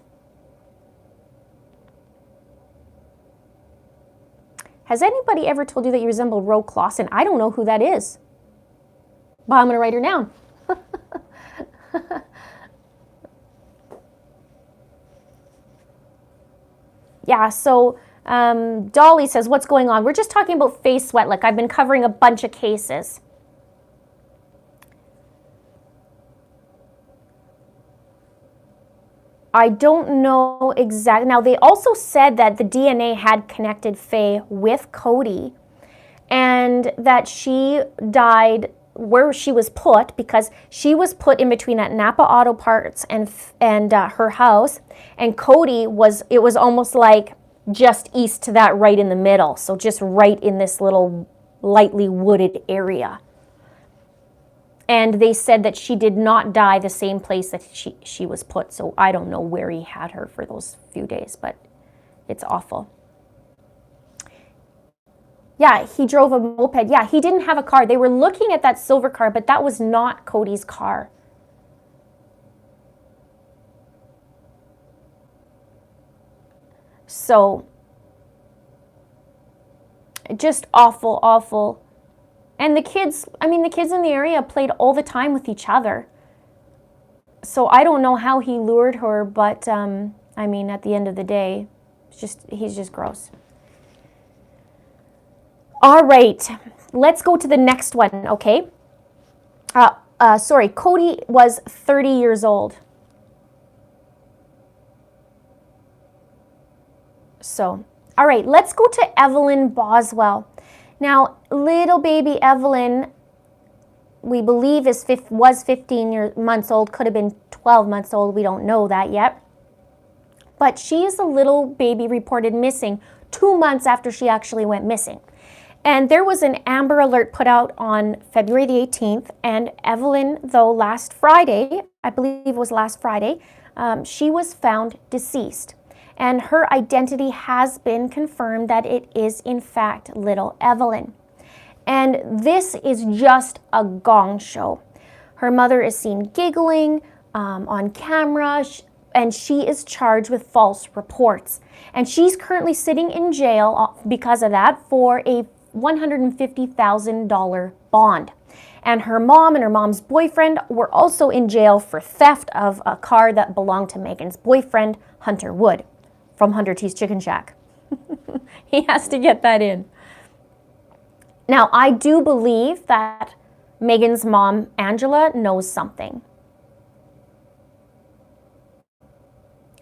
Has anybody ever told you that you resemble Ro Clausen? I don't know who that is. But I'm going to write her down. Yeah, so Dolly says, what's going on? We're just talking about Faye Swetlik. I've been covering a bunch of cases. I don't know exactly. Now, they also said that the DNA had connected Faye with Cody, and that she died where she was put, because she was put in between that Napa Auto Parts and her house, and Cody it was almost like just east to that, right in the middle, so just right in this little lightly wooded area. And they said that she did not die the same place that she was put. So I don't know where he had her for those few days, but it's awful. Yeah, he drove a moped. Yeah, he didn't have a car. They were looking at that silver car, but that was not Cody's car. So, just awful, awful. And the kids, I mean, the kids in the area played all the time with each other. So I don't know how he lured her, but I mean, at the end of the day, he's just gross. All right, let's go to the next one, okay? Sorry, Cody was 30 years old. So, all right, let's go to Evelyn Boswell. Now, little baby Evelyn, we believe was 15 months old, could have been 12 months old. We don't know that yet. But she is a little baby reported missing 2 months after she actually went missing. And there was an Amber Alert put out on February the 18th. And Evelyn, though, last Friday, I believe it was last Friday, she was found deceased. And her identity has been confirmed that it is, in fact, little Evelyn. And this is just a gong show. Her mother is seen giggling on camera, and she is charged with false reports. And she's currently sitting in jail because of that for a $150,000 bond. And her mom and her mom's boyfriend were also in jail for theft of a car that belonged to Megan's boyfriend, Hunter Wood, from Hunter T's Chicken Shack. He has to get that in. Now, I do believe that Megan's mom, Angela, knows something.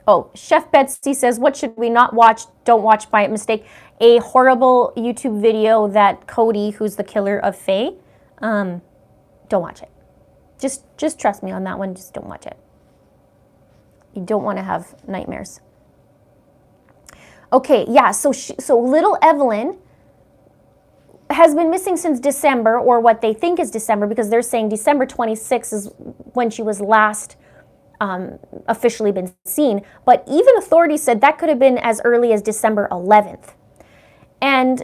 Oh, Chef Betsy says, what should we not watch? Don't watch by mistake. A horrible YouTube video that Cody, who's the killer of Faye, don't watch it. Just trust me on that one. Just don't watch it. You don't want to have nightmares. Okay, yeah, so little Evelyn has been missing since December, or what they think is December, because they're saying December 26th is when she was last officially been seen. But even authorities said that could have been as early as December 11th. And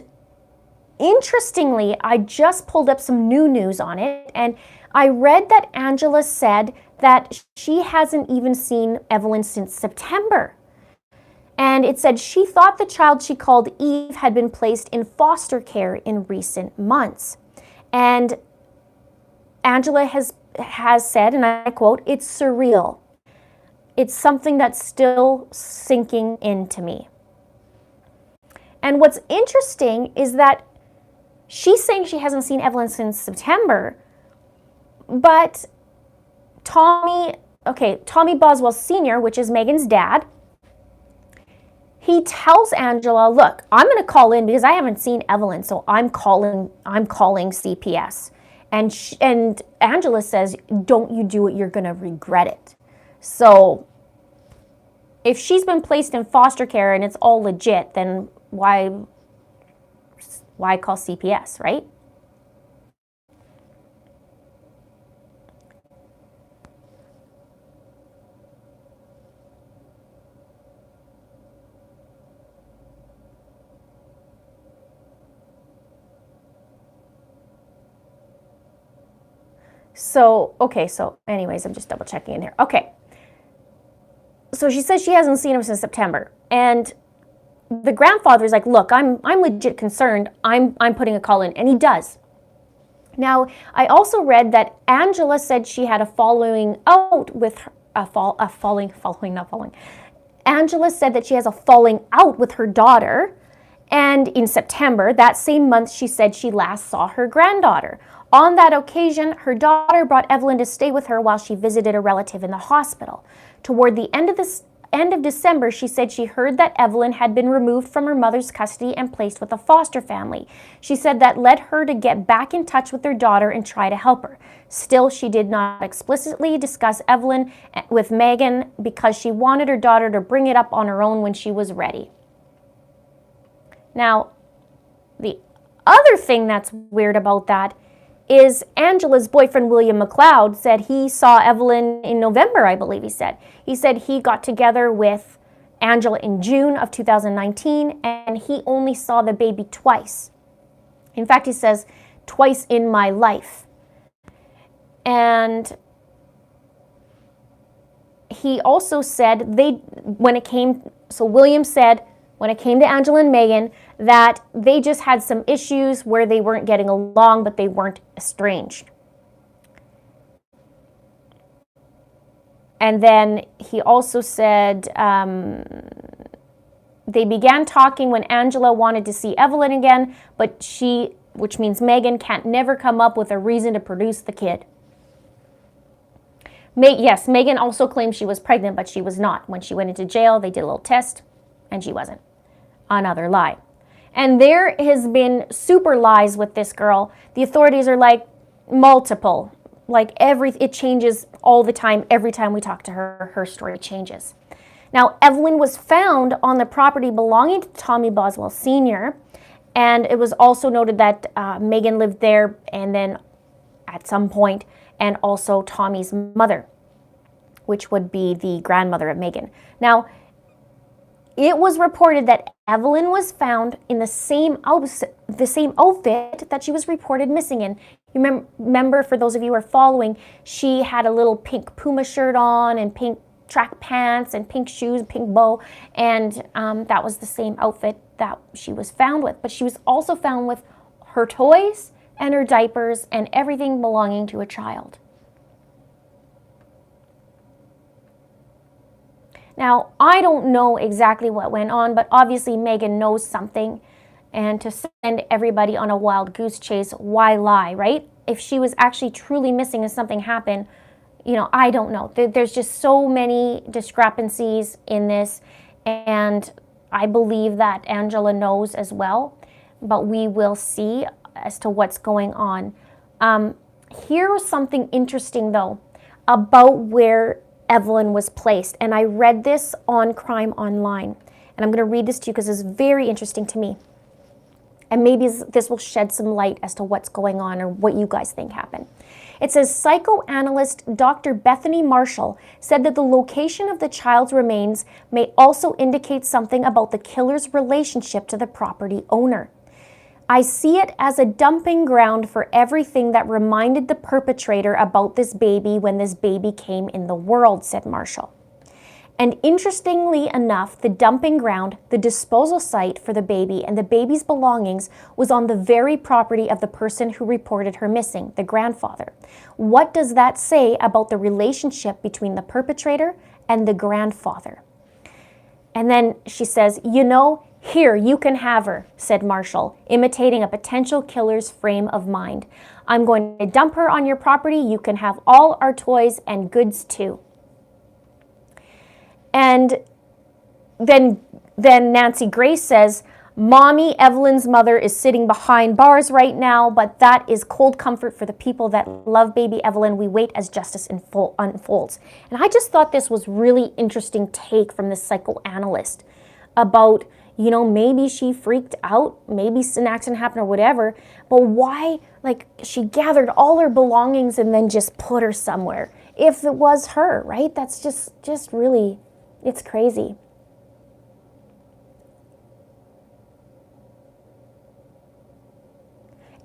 interestingly, I just pulled up some new news on it, and I read that Angela said that she hasn't even seen Evelyn since September. And it said she thought the child she called Eve had been placed in foster care in recent months. And Angela has said, and I quote, "It's surreal. It's something that's still sinking into me." And what's interesting is that she's saying she hasn't seen Evelyn since September, but Tommy Boswell Sr., which is Megan's dad, he tells Angela, look, I'm going to call in because I haven't seen Evelyn, so I'm calling CPS. And Angela says, don't you do it, you're going to regret it. So if she's been placed in foster care and it's all legit, then why call CPS, right? So, okay, so anyways, I'm just double checking in here. Okay. So she says she hasn't seen him since September. And the grandfather's like, look, I'm legit concerned. I'm putting a call in. And he does. Now, I also read that Angela said she had a falling out with her, Angela said that she has a falling out with her daughter. And in September, that same month, she said she last saw her granddaughter. On that occasion, her daughter brought Evelyn to stay with her while she visited a relative in the hospital. Toward the end of December, she said she heard that Evelyn had been removed from her mother's custody and placed with a foster family. She said that led her to get back in touch with her daughter and try to help her. Still, she did not explicitly discuss Evelyn with Megan because she wanted her daughter to bring it up on her own when she was ready. Now, the other thing that's weird about that is Angela's boyfriend, William McLeod, said he saw Evelyn in November, I believe he said. He said he got together with Angela in June of 2019, and he only saw the baby twice. In fact, he says, twice in my life. And he also said William said, when it came to Angela and Megan, that they just had some issues where they weren't getting along, but they weren't estranged. And then he also said they began talking when Angela wanted to see Evelyn again, but she, which means Megan, can't never come up with a reason to produce the kid. Yes, Megan also claimed she was pregnant, but she was not. When she went into jail, they did a little test, and she wasn't. Another lie. And there has been super lies with this girl. The authorities are like multiple. Like it changes all the time. Every time we talk to her, her story changes. Now, Evelyn was found on the property belonging to Tommy Boswell Sr., and it was also noted that Megan lived there, and then at some point, and also Tommy's mother, which would be the grandmother of Megan. Now, it was reported that Evelyn was found in the same outfit that she was reported missing in. You remember, for those of you who are following, she had a little pink Puma shirt on and pink track pants and pink shoes, pink bow, and that was the same outfit that she was found with. But she was also found with her toys and her diapers and everything belonging to a child. Now, I don't know exactly what went on, but obviously Megan knows something. And to send everybody on a wild goose chase, why lie, right? If she was actually truly missing and something happened, I don't know. There's just so many discrepancies in this. And I believe that Angela knows as well. But we will see as to what's going on. Here was something interesting, though, about where Evelyn was placed. And I read this on Crime Online. And I'm going to read this to you because it's very interesting to me. And maybe this will shed some light as to what's going on or what you guys think happened. It says, psychoanalyst Dr. Bethany Marshall said that the location of the child's remains may also indicate something about the killer's relationship to the property owner. I see it as a dumping ground for everything that reminded the perpetrator about this baby when this baby came in the world, said Marshall. And interestingly enough, the dumping ground, the disposal site for the baby and the baby's belongings was on the very property of the person who reported her missing, the grandfather. What does that say about the relationship between the perpetrator and the grandfather? And then she says, here, you can have her, said Marshall, imitating a potential killer's frame of mind. I'm going to dump her on your property. You can have all our toys and goods too. And then Nancy Grace says, Mommy, Evelyn's mother, is sitting behind bars right now, but that is cold comfort for the people that love baby Evelyn. We wait as justice unfolds. And I just thought this was really interesting take from this psychoanalyst about, maybe she freaked out, maybe an accident happened or whatever, but why, she gathered all her belongings and then just put her somewhere, if it was her, right? That's just really, it's crazy.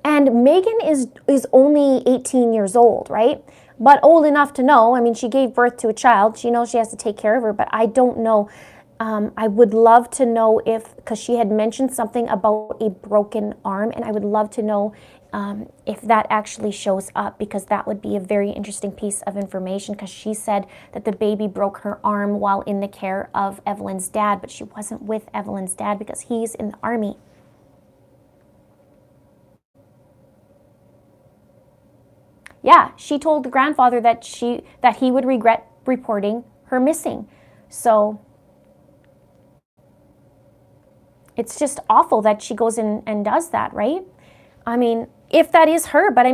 And Megan is only 18 years old, right? But old enough to know, she gave birth to a child. She knows she has to take care of her, but I don't know. I would love to know because she had mentioned something about a broken arm, and I would love to know if that actually shows up, because that would be a very interesting piece of information, because she said that the baby broke her arm while in the care of Evelyn's dad, but she wasn't with Evelyn's dad because he's in the army. Yeah, she told the grandfather that he would regret reporting her missing. So it's just awful that she goes in and does that, right? If that is her, but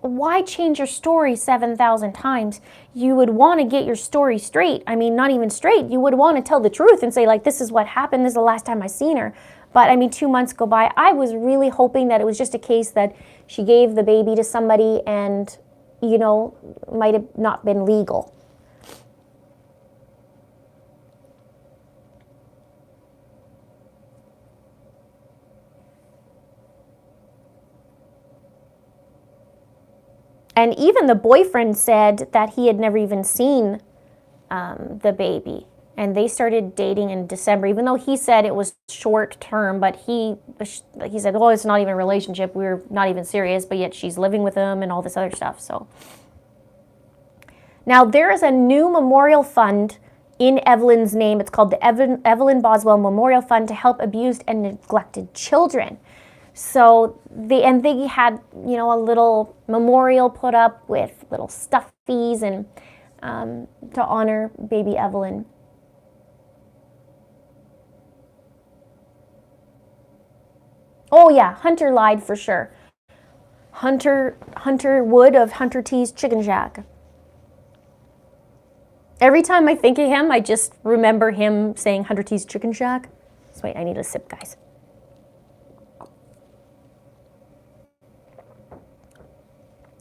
why change your story 7,000 times? You would want to get your story straight. Not even straight. You would want to tell the truth and say, this is what happened. This is the last time I seen her. But I mean, 2 months go by. I was really hoping that it was just a case that she gave the baby to somebody and, you know, might have not been legal. And even the boyfriend said that he had never even seen the baby. And they started dating in December, even though he said it was short term, but he said, oh, it's not even a relationship. We're not even serious, but yet she's living with him and all this other stuff. So now there is a new memorial fund in Evelyn's name. It's called the Evelyn Boswell Memorial Fund to help abused and neglected children. So they had, you know, a little memorial put up with little stuffies and to honor baby Evelyn. Oh yeah, Hunter lied for sure. Hunter Wood of Hunter T's Chicken Shack. Every time I think of him, I just remember him saying Hunter T's Chicken Shack. So wait, I need a sip, guys.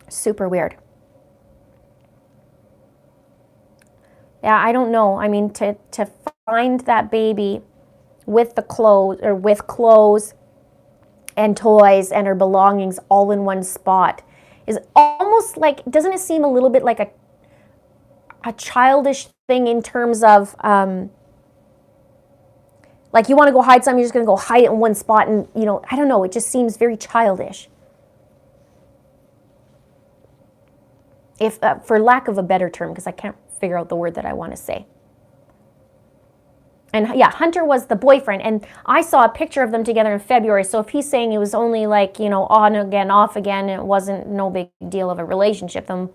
Super weird. Yeah, I don't know. I mean, to find that baby with the clothes, or with clothes and toys and her belongings all in one spot is almost like, doesn't it seem a little bit like a childish thing in terms of, like you want to go hide something, you're just going to go hide it in one spot and, you know, I don't know, it just seems very childish. If, for lack of a better term, because I can't figure out the word that I want to say. And yeah, Hunter was the boyfriend, and I saw a picture of them together in February, so if he's saying it was only like, you know, on again, off again, it wasn't no big deal of a relationship, then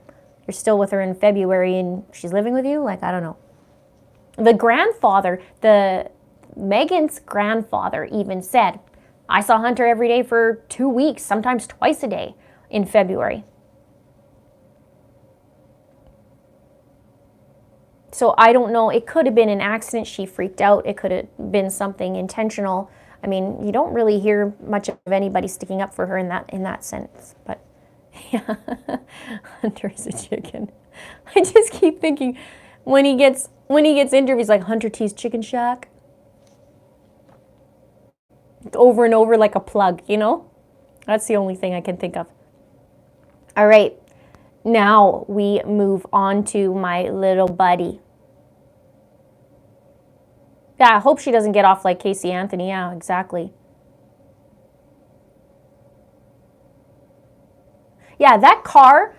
you're still with her in February and she's living with you? Like, I don't know. The grandfather, Megan's grandfather even said, I saw Hunter every day for 2 weeks, sometimes twice a day in February. So I don't know, it could have been an accident, she freaked out, it could have been something intentional. I mean, you don't really hear much of anybody sticking up for her in that sense, but yeah, Hunter's a chicken. I just keep thinking, when he gets interviews like Hunter T's Chicken Shack, over and over like a plug, you know? That's the only thing I can think of. All right, now we move on to my little buddy. Yeah, I hope she doesn't get off like Casey Anthony. Yeah, exactly. Yeah, that car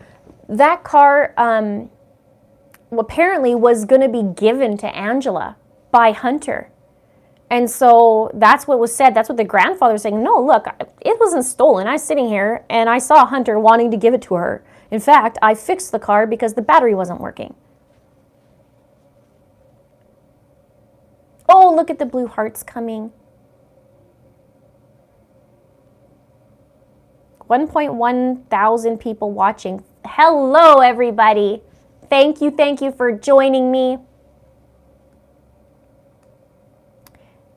apparently was going to be given to Angela by Hunter. And so that's what was said. That's what the grandfather was saying. No, look, it wasn't stolen. I was sitting here and I saw Hunter wanting to give it to her. In fact, I fixed the car because the battery wasn't working. Oh, look at the blue hearts coming. 1.1 thousand people watching. Hello, everybody. Thank you for joining me.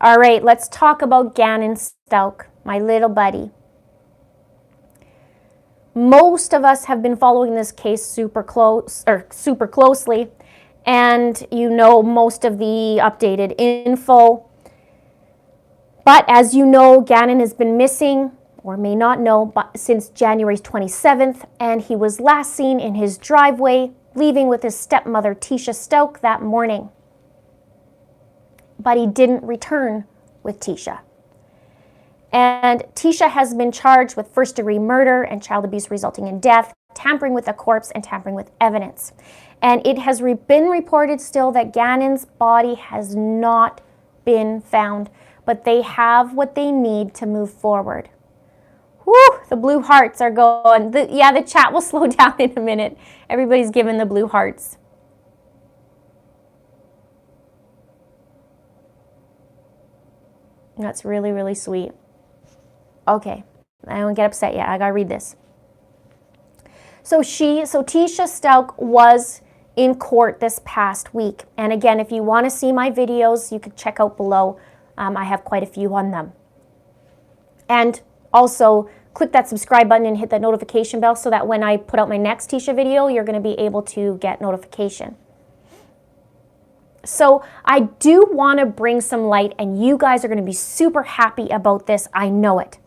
All right, let's talk about Gannon Stauch, my little buddy. Most of us have been following this case super closely, and you know most of the updated info. But as you know, Gannon has been missing, or may not know, but since January 27th, and he was last seen in his driveway, leaving with his stepmother, Tisha Stauch, that morning. But he didn't return with Tisha. And Tisha has been charged with first-degree murder and child abuse resulting in death, tampering with a corpse, and tampering with evidence. And it has been reported still that Gannon's body has not been found, but they have what they need to move forward. Whew, the blue hearts are going. The chat will slow down in a minute. Everybody's giving the blue hearts. That's really, really sweet. Okay, I don't get upset yet. I gotta read this. So Tisha Stauch was in court this past week. And again, if you want to see my videos, you can check out below. I have quite a few on them. And also click that subscribe button and hit that notification bell so that when I put out my next Tisha video, you're going to be able to get notification. So I do want to bring some light, and you guys are going to be super happy about this. I know it.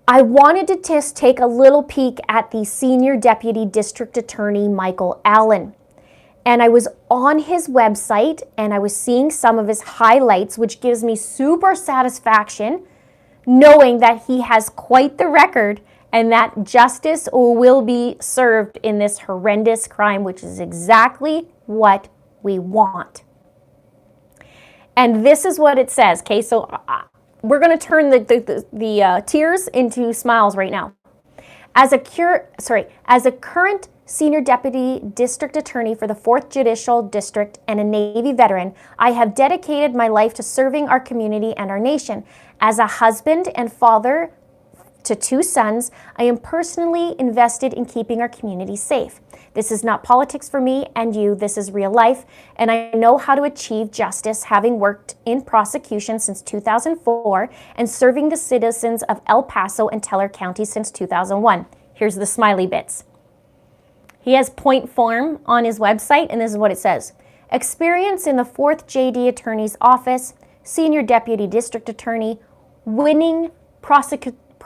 I wanted to just take a little peek at the Senior Deputy District Attorney, Michael Allen. And I was on his website and I was seeing some of his highlights, which gives me super satisfaction knowing that he has quite the record and that justice will be served in this horrendous crime, which is exactly what we want. And this is what it says, okay? So we're going to turn the tears into smiles right now. As a current Senior Deputy District Attorney for the 4th Judicial District and a Navy veteran, I have dedicated my life to serving our community and our nation. As a husband and father to 2 sons, I am personally invested in keeping our community safe. This is not politics for me and you, this is real life, and I know how to achieve justice, having worked in prosecution since 2004 and serving the citizens of El Paso and Teller County since 2001. Here's the smiley bits. He has point form on his website, and this is what it says. Experience in the 4th JD Attorney's Office, Senior Deputy District Attorney, winning prosecutorial.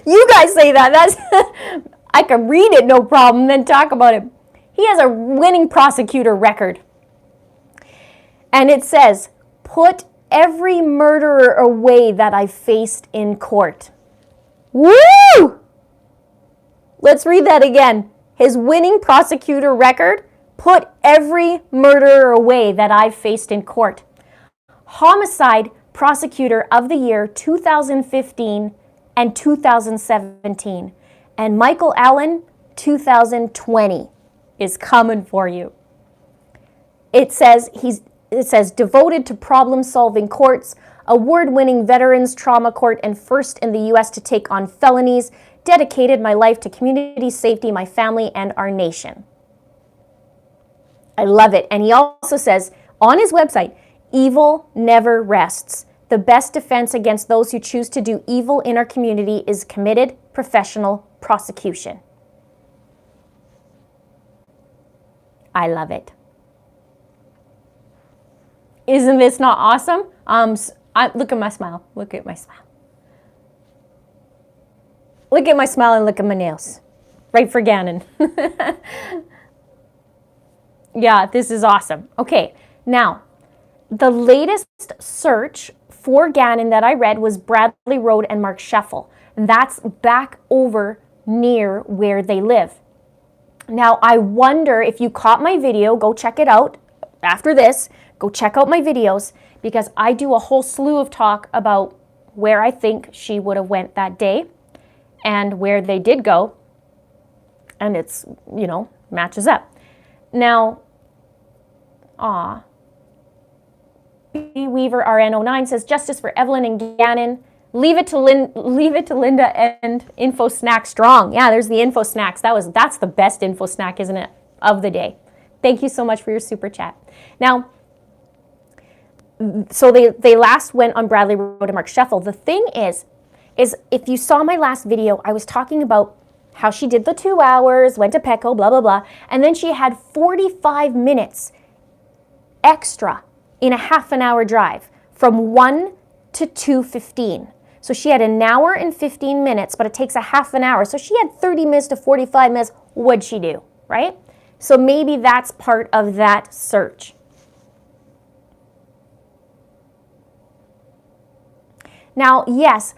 You guys say that. That's I can read it, no problem, then talk about it. He has a winning prosecutor record. And it says, put every murderer away that I faced in court. Woo! Let's read that again. His winning prosecutor record, put every murderer away that I've faced in court. Homicide Prosecutor of the Year 2015 and 2017. And Michael Allen 2020 is coming for you. It says devoted to problem-solving courts, award-winning veterans trauma court, and first in the U.S. to take on felonies, dedicated my life to community safety, my family, and our nation. I love it. And he also says on his website, evil never rests. The best defense against those who choose to do evil in our community is committed professional prosecution. I love it. Isn't this not awesome? Look at my smile. Look at my smile. Look at my smile and look at my nails. Right for Gannon. Yeah, this is awesome. Okay, now, the latest search for Gannon that I read was Bradley Road and Mark Scheffel. That's back over near where they live. Now, I wonder if you caught my video, go check it out after this. Go check out my videos because I do a whole slew of talk about where I think she would have went that day and where they did go. And it's, matches up. Now, B. Weaver RN09 says, justice for Evelyn and Gannon. Leave it to Linda and Info Snack Strong. Yeah, there's the Info Snacks. That's the best info snack, isn't it, of the day. Thank you so much for your super chat. Now, so they last went on Bradley Road and Mark Scheffel. The thing is if you saw my last video, I was talking about how she did the 2 hours, went to Petco, blah, blah, blah, and then she had 45 minutes extra in a half an hour drive from 1 to 2:15. So she had an hour and 15 minutes, but it takes a half an hour. So she had 30 minutes to 45 minutes. What'd she do, right? So maybe that's part of that search. Now, yes,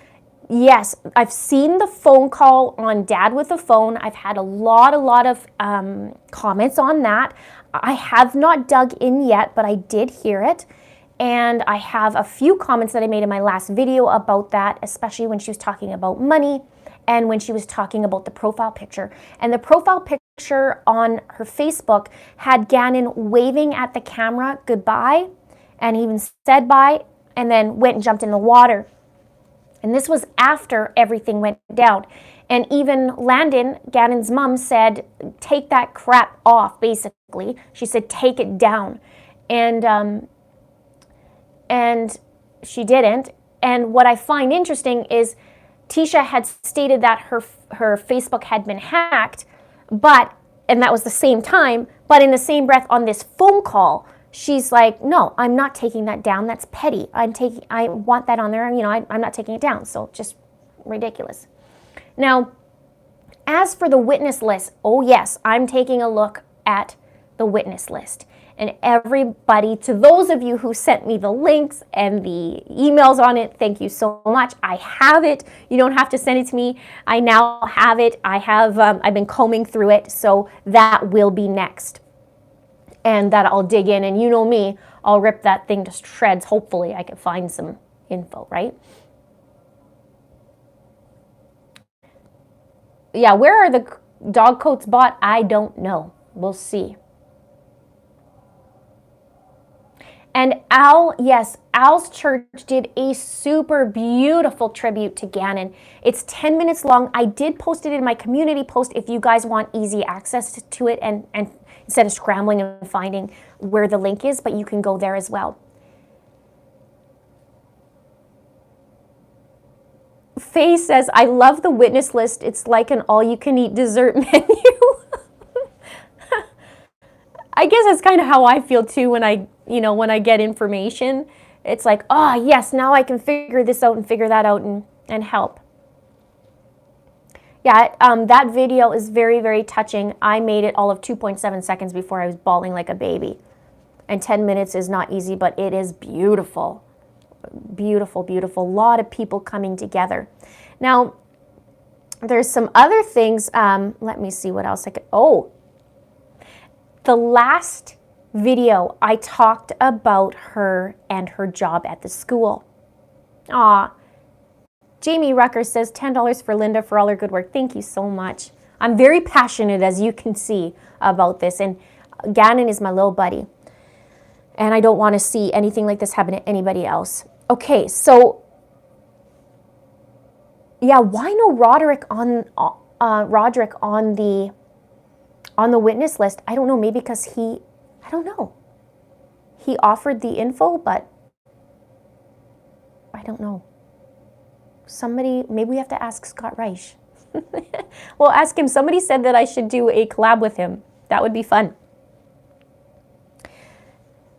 I've seen the phone call on Dad with a Phone. I've had a lot of comments on that. I have not dug in yet, but I did hear it. And I have a few comments that I made in my last video about that, especially when she was talking about money and when she was talking about the profile picture. And the profile picture on her Facebook had Gannon waving at the camera goodbye, and he even said bye, and then went and jumped in the water. And this was after everything went down. And even Landon, Gannon's mom, said, take that crap off, basically. She said, take it down. And she didn't. And what I find interesting is Tisha had stated that her Facebook had been hacked, and that was the same time, but in the same breath on this phone call, she's like, no, I'm not taking that down. That's petty. I want that on there. You know, I'm not taking it down. So just ridiculous. Now, as for the witness list, oh yes, I'm taking a look at the witness list. And everybody, to those of you who sent me the links and the emails on it, thank you so much. I have it. You don't have to send it to me. I now have it. I've been combing through it, so that will be next. And that I'll dig in, and you know me, I'll rip that thing to shreds. Hopefully I can find some info, right? Yeah, where are the dog coats bought? I don't know. We'll see. And Al's church did a super beautiful tribute to Gannon. It's 10 minutes long. I did post it in my community post if you guys want easy access to it and instead of scrambling and finding where the link is, but you can go there as well. Faye says, I love the witness list. It's like an all-you-can-eat dessert menu. I guess that's kind of how I feel too when I get information. It's like, oh yes, now I can figure this out and figure that out and help. Yeah, that video is very, very touching. I made it all of 2.7 seconds before I was bawling like a baby. And 10 minutes is not easy, but it is beautiful. Beautiful, beautiful. A lot of people coming together. Now, there's some other things. Let me see what else I could. Oh, the last video I talked about her and her job at the school. Aw. Jamie Rucker says $10 for Linda for all her good work. Thank you so much. I'm very passionate, as you can see, about this. And Gannon is my little buddy. And I don't want to see anything like this happen to anybody else. Okay, so yeah, why no Roderick on the witness list? I don't know. Maybe because I don't know. He offered the info, but I don't know. Maybe we have to ask Scott Reich. Well, ask him. Somebody said that I should do a collab with him. That would be fun.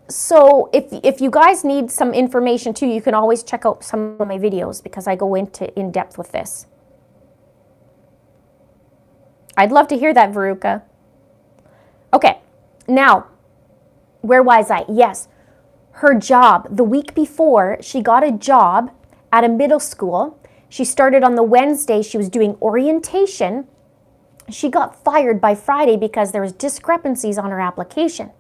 So if you guys need some information too, you can always check out some of my videos because I go in depth with this. I'd love to hear that, Veruca. Okay, now, where was I? Yes, her job. The week before, she got a job at a middle school. She started on the Wednesday. She was doing orientation. She got fired by Friday because there was discrepancies on her application.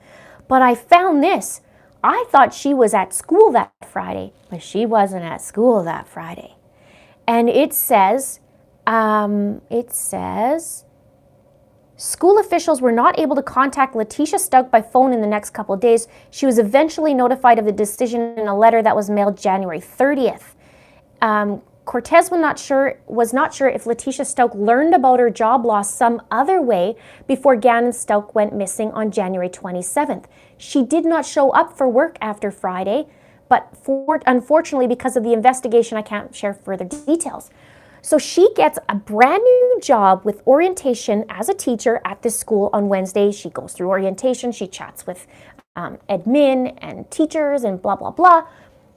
But I found this. I thought she was at school that Friday, but she wasn't at school that Friday. And it says, school officials were not able to contact Letitia Stauch by phone in the next couple of days. She was eventually notified of the decision in a letter that was mailed January 30th. Cortez was not sure if Letitia Stauch learned about her job loss some other way before Gannon Stauch went missing on January 27th. She did not show up for work after Friday, but unfortunately, because of the investigation, I can't share further details. So she gets a brand new job with orientation as a teacher at this school on Wednesday. She goes through orientation, she chats with admin and teachers and blah, blah, blah.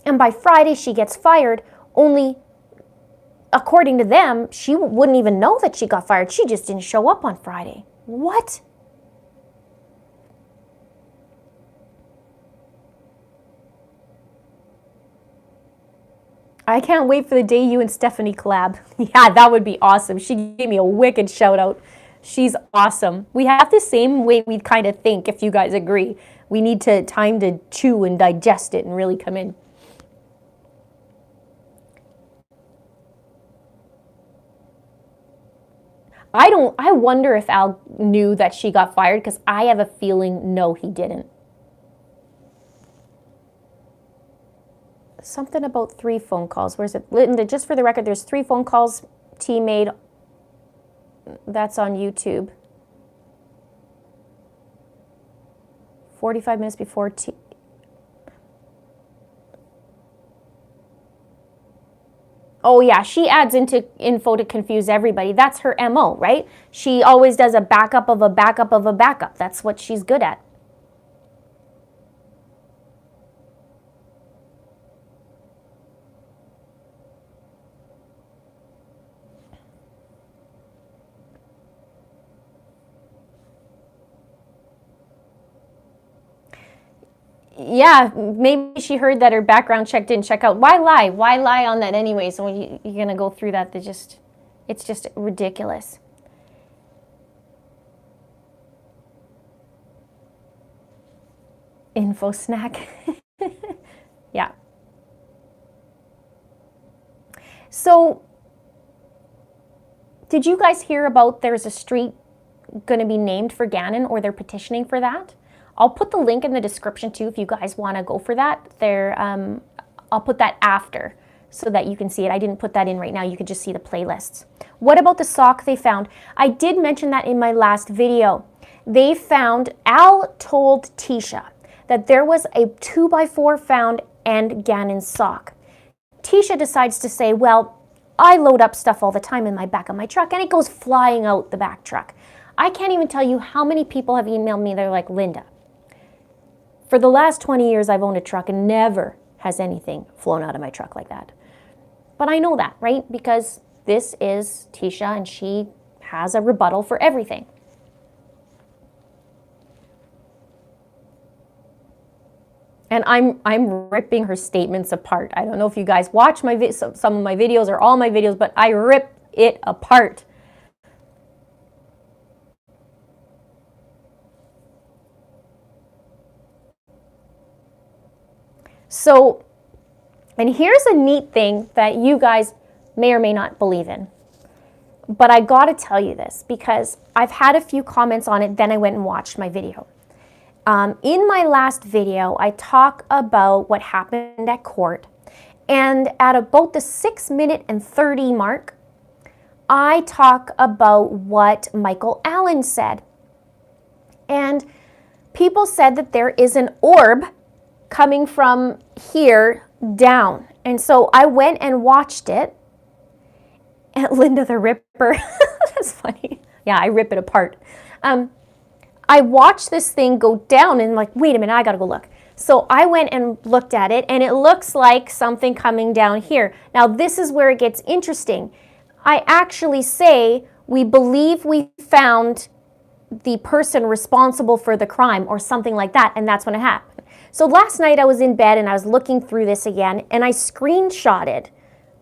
And by Friday, she gets fired, only according to them, she wouldn't even know that she got fired. She just didn't show up on Friday. What? I can't wait for the day you and Stephanie collab. Yeah, that would be awesome. She gave me a wicked shout out. She's awesome. We have the same way we kind of think, if you guys agree. We need time to chew and digest it and really come in. I wonder if Al knew that she got fired, because I have a feeling no, he didn't. Something about 3 phone calls. Where's it? Linda, just for the record, there's 3 phone calls T made That's on YouTube. 45 minutes before Oh yeah, she adds into info to confuse everybody. That's her MO, right? She always does a backup of a backup of a backup. That's what she's good at. Yeah, maybe she heard that her background check didn't check out. Why lie? Why lie on that anyway? So when you're going to go through that, it's just ridiculous. Info snack. Yeah. So, did you guys hear about there's a street going to be named for Gannon, or they're petitioning for that? I'll put the link in the description too if you guys want to go for that. I'll put that after so that you can see it. I didn't put that in right now. You could just see the playlists. What about the sock they found? I did mention that in my last video. They found, Al told Tisha that there was a 2x4 found and Gannon's sock. Tisha decides to say, well, I load up stuff all the time in my back of my truck and it goes flying out the back truck. I can't even tell you how many people have emailed me. They're like, Linda, for the last 20 years I've owned a truck and never has anything flown out of my truck like that. But I know that, right? Because this is Tisha and she has a rebuttal for everything. And I'm ripping her statements apart. I don't know if you guys watch some of my videos or all my videos, but I rip it apart. So, and here's a neat thing that you guys may or may not believe in. But I gotta tell you this because I've had a few comments on it, then I went and watched my video. In my last video, I talk about what happened at court. And at about the 6-minute and 30 mark, I talk about what Michael Allen said. And people said that there is an orb coming from here down. And so I went and watched it. And Linda the Ripper, that's funny. Yeah, I rip it apart. I watched this thing go down and like, wait a minute, I gotta go look. So I went and looked at it and it looks like something coming down here. Now this is where it gets interesting. I actually say, we believe we found the person responsible for the crime or something like that, and that's when it happened. So last night I was in bed and I was looking through this again and I screenshotted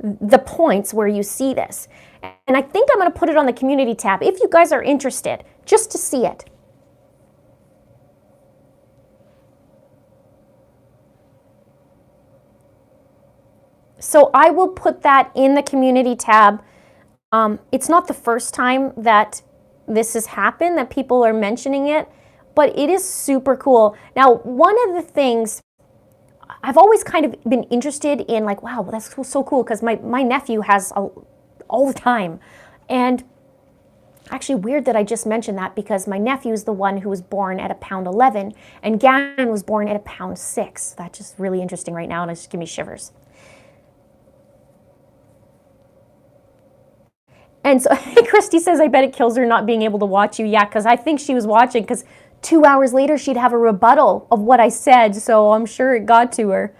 the points where you see this. And I think I'm gonna put it on the community tab if you guys are interested, just to see it. So I will put that in the community tab. It's not the first time that this has happened, that people are mentioning it, but it is super cool. Now, one of the things, I've always kind of been interested in like, wow, that's so cool, because my nephew has all the time. And actually weird that I just mentioned that, because my nephew is the one who was born at £1.11 and Gannon was born at £1.06. That's just really interesting right now and it's just giving me shivers. And so Christy says, I bet it kills her not being able to watch you. Yeah, because I think she was watching, because 2 hours later she'd have a rebuttal of what I said, so I'm sure it got to her.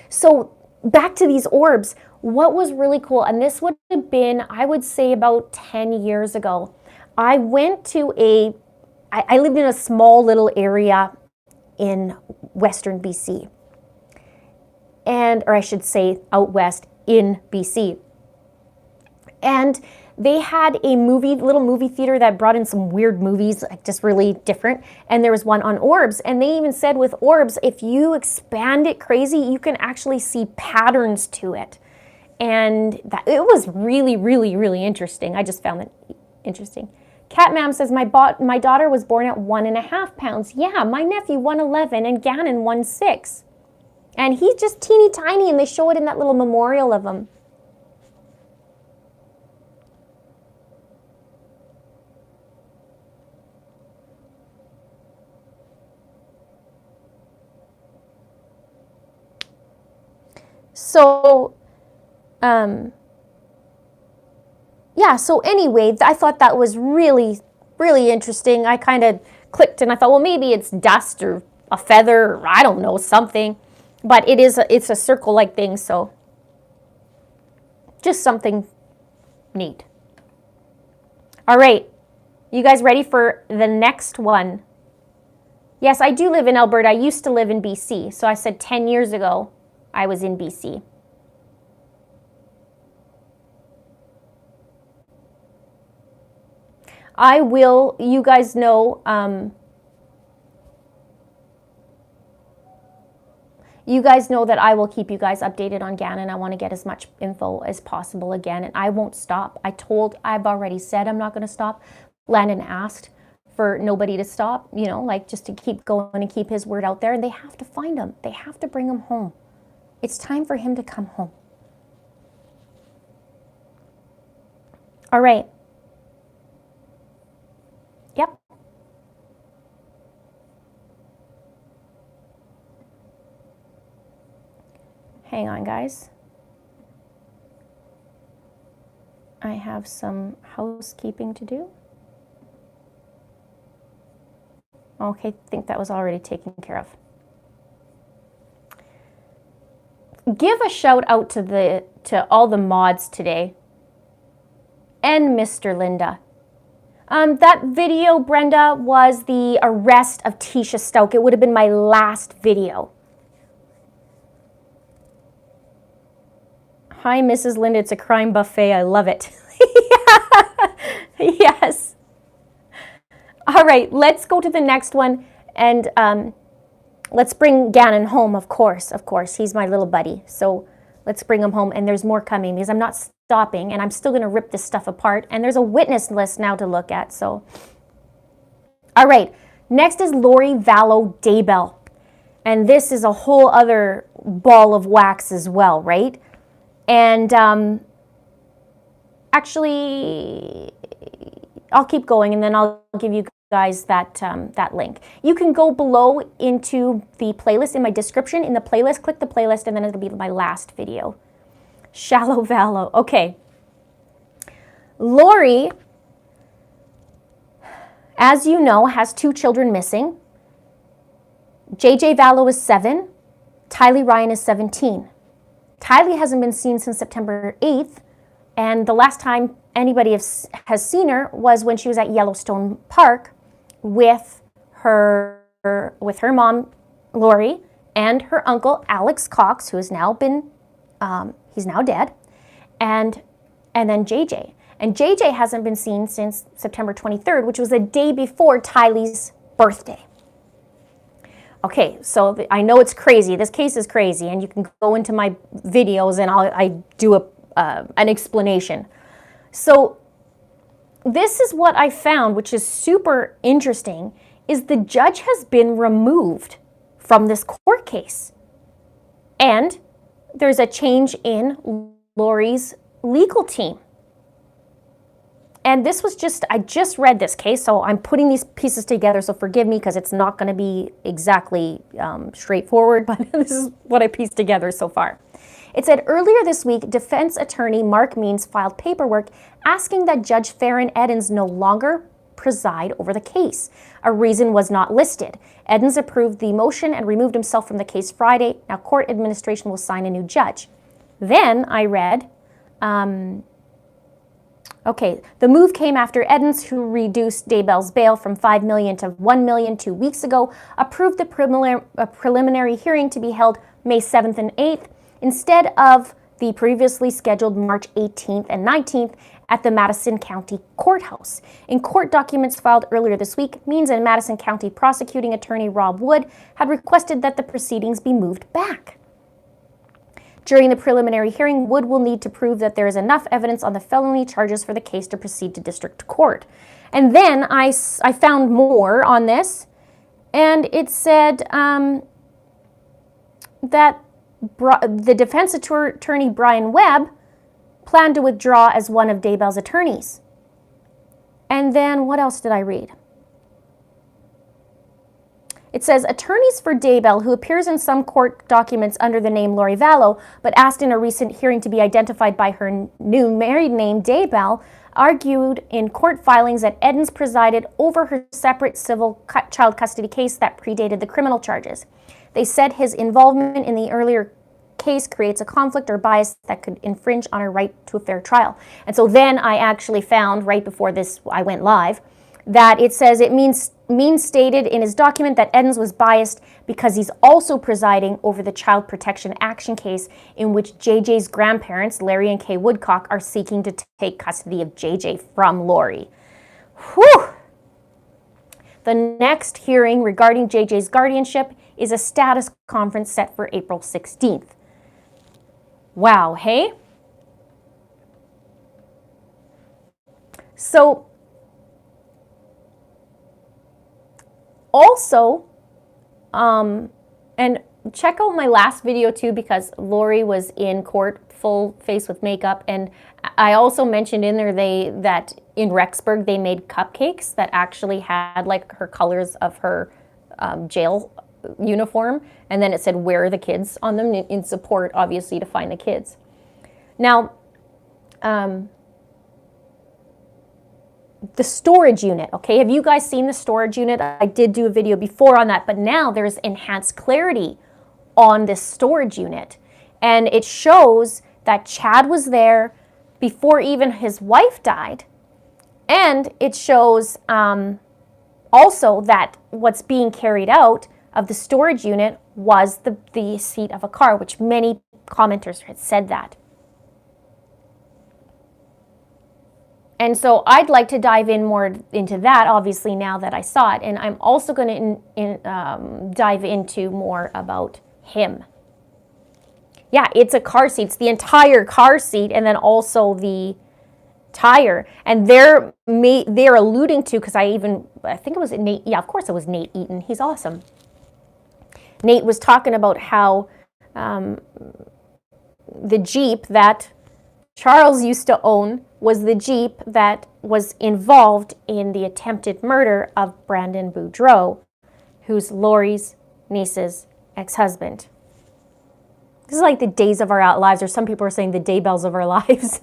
So back to these orbs, what was really cool, and this would have been, I would say, about 10 years ago. I went to I lived in a small little area in Western BC, or I should say out west in BC. And they had a little movie theater that brought in some weird movies, like just really different. And there was one on orbs. And they even said with orbs, if you expand it crazy, you can actually see patterns to it. And it was really, really, really interesting. I just found it interesting. Catmam says, my daughter was born at 1.5 pounds. Yeah, my nephew 1.11 and Gannon 1.6. And he's just teeny tiny, and they show it in that little memorial of him. So, yeah, so anyway, I thought that was really, really interesting. I kind of clicked and I thought, well, maybe it's dust or a feather, or I don't know, something. But it's a circle-like thing, so just something neat. All right, you guys ready for the next one? Yes, I do live in Alberta. I used to live in BC, so I said 10 years ago I was in BC. I will, you guys know, that I will keep you guys updated on Gannon. I want to get as much info as possible again, and I won't stop. I've already said I'm not going to stop. Landon asked for nobody to stop, you know, like just to keep going and keep his word out there, and they have to find him. They have to bring him home. It's time for him to come home. All right. Yep. Hang on, guys. I have some housekeeping to do. Okay, I think that was already taken care of. Give a shout out to all the mods today and Mr. Linda. That video, Brenda, was the arrest of Tisha Stauch. It would have been my last video. Hi, Mrs. Linda. It's a crime buffet. I love it. Yes. All right, let's go to the next one. And let's bring Gannon home, of course. Of course, he's my little buddy. So let's bring him home. And there's more coming because I'm not stopping. And I'm still going to rip this stuff apart. And there's a witness list now to look at. So, all right. Next is Lori Vallow Daybell. And this is a whole other ball of wax as well, right? And actually, I'll keep going and then I'll give you guys that link. You can go below into the playlist in my description. In the playlist, click the playlist and then it'll be my last video. Shallow Vallow. Okay. Lori, as you know, has 2 children missing. JJ Vallow is 7. Tylee Ryan is 17. Tylee hasn't been seen since September 8th, and the last time anybody has seen her was when she was at Yellowstone Park with her mom, Lori, and her uncle, Alex Cox, who has now been, he's now dead, and then JJ. And JJ hasn't been seen since September 23rd, which was the day before Tylee's birthday. Okay, so I know it's crazy. This case is crazy, and you can go into my videos and I do an explanation. So this is what I found, which is super interesting, is the judge has been removed from this court case. And there's a change in Lori's legal team. And this was I just read this case, so I'm putting these pieces together, so forgive me because it's not going to be exactly straightforward, but this is what I pieced together so far. It said, earlier this week, defense attorney Mark Means filed paperwork asking that Judge Farron Eddins no longer preside over the case. A reason was not listed. Eddins approved the motion and removed himself from the case Friday. Now court administration will sign a new judge. Then I read... Okay, the move came after Eddins, who reduced Daybell's bail from $5 million to $1 million 2 weeks ago, approved the preliminary hearing to be held May 7th and 8th instead of the previously scheduled March 18th and 19th at the Madison County Courthouse. In court documents filed earlier this week, Means and Madison County prosecuting attorney Rob Wood had requested that the proceedings be moved back. During the preliminary hearing, Wood will need to prove that there is enough evidence on the felony charges for the case to proceed to district court. And then I found more on this, and it said that the defense attorney Brian Webb planned to withdraw as one of Daybell's attorneys. And then what else did I read? It says, attorneys for Daybell, who appears in some court documents under the name Lori Vallow, but asked in a recent hearing to be identified by her new married name, Daybell, argued in court filings that Edens presided over her separate civil child custody case that predated the criminal charges. They said his involvement in the earlier case creates a conflict or bias that could infringe on her right to a fair trial. And so then I actually found, right before this I went live, that it says it means stated in his document that Edens was biased because he's also presiding over the Child Protection Action case in which JJ's grandparents, Larry and Kay Woodcock, are seeking to take custody of JJ from Lori. Whew! The next hearing regarding JJ's guardianship is a status conference set for April 16th. Wow, hey? So, also, and check out my last video too, because Lori was in court full face with makeup, and I also mentioned in there that in Rexburg they made cupcakes that actually had like her colors of her jail uniform, and then it said where are the kids on them in support, obviously, to find the kids. Now, the storage unit, okay? Have you guys seen the storage unit? I did do a video before on that, but now there's enhanced clarity on this storage unit. And it shows that Chad was there before even his wife died. And it shows also that what's being carried out of the storage unit was the seat of a car, which many commenters had said that. And so I'd like to dive in more into that, obviously, now that I saw it. And I'm also going to dive into more about him. Yeah, it's a car seat. It's the entire car seat and then also the tire. And they're alluding to, because I think it was Nate. Yeah, of course it was Nate Eaton. He's awesome. Nate was talking about how the Jeep that Charles used to own was the Jeep that was involved in the attempted murder of Brandon Boudreau, who's Lori's niece's ex-husband. This is like the days of our lives, or some people are saying the Daybells of our lives.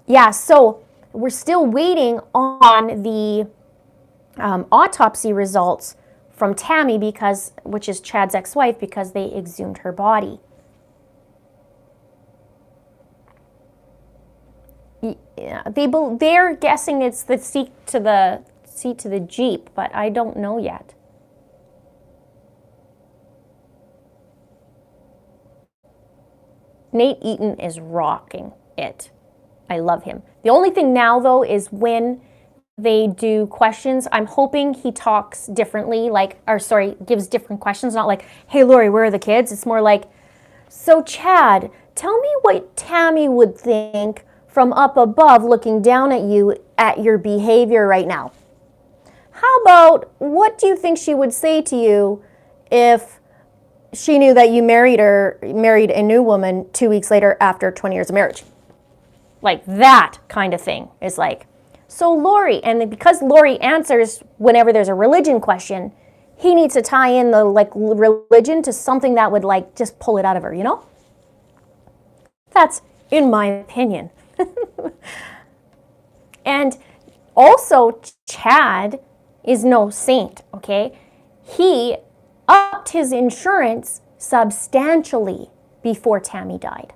Yeah, so we're still waiting on the autopsy results from Tammy, which is Chad's ex-wife, because they exhumed her body. Yeah, they're guessing it's the seat to the Jeep, but I don't know yet. Nate Eaton is rocking it. I love him. The only thing now, though, is when they do questions, I'm hoping he talks differently, gives different questions, not like, hey, Lori, where are the kids? It's more like, so Chad, tell me what Tammy would think from up above looking down at you at your behavior right now. How about, what do you think she would say to you if she knew that you married a new woman 2 weeks later after 20 years of marriage? Like that kind of thing is like, so Lori, and because Lori answers whenever there's a religion question, he needs to tie in the religion to something that would just pull it out of her, you know? That's in my opinion. And also Chad is no saint, okay? He upped his insurance substantially before Tammy died.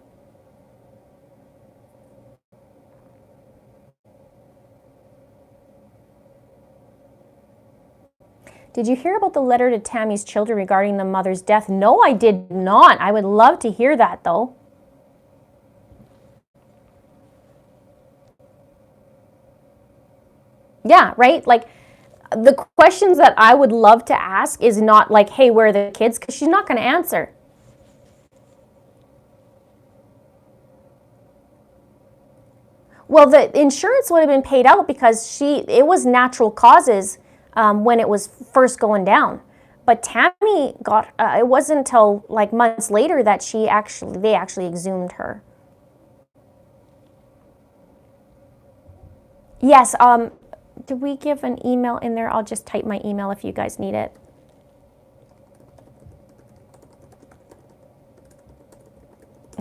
Did you hear about the letter to Tammy's children regarding the mother's death? No, I did not. I would love to hear that, though. Yeah, right? Like, the questions that I would love to ask is not like, hey, where are the kids? Because she's not going to answer. Well, the insurance would have been paid out because it was natural causes when it was first going down. But Tammy got, it wasn't until months later that they actually exhumed her. Yes, did we give an email in there? I'll just type my email if you guys need it.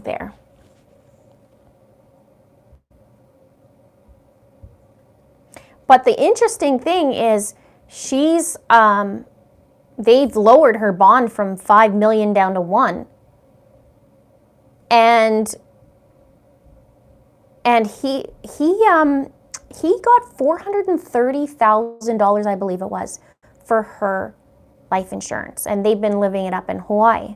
There. But the interesting thing is she's, they've lowered her bond from $5 million down to $1 million. And he got $430,000, I believe it was, for her life insurance. And they've been living it up in Hawaii.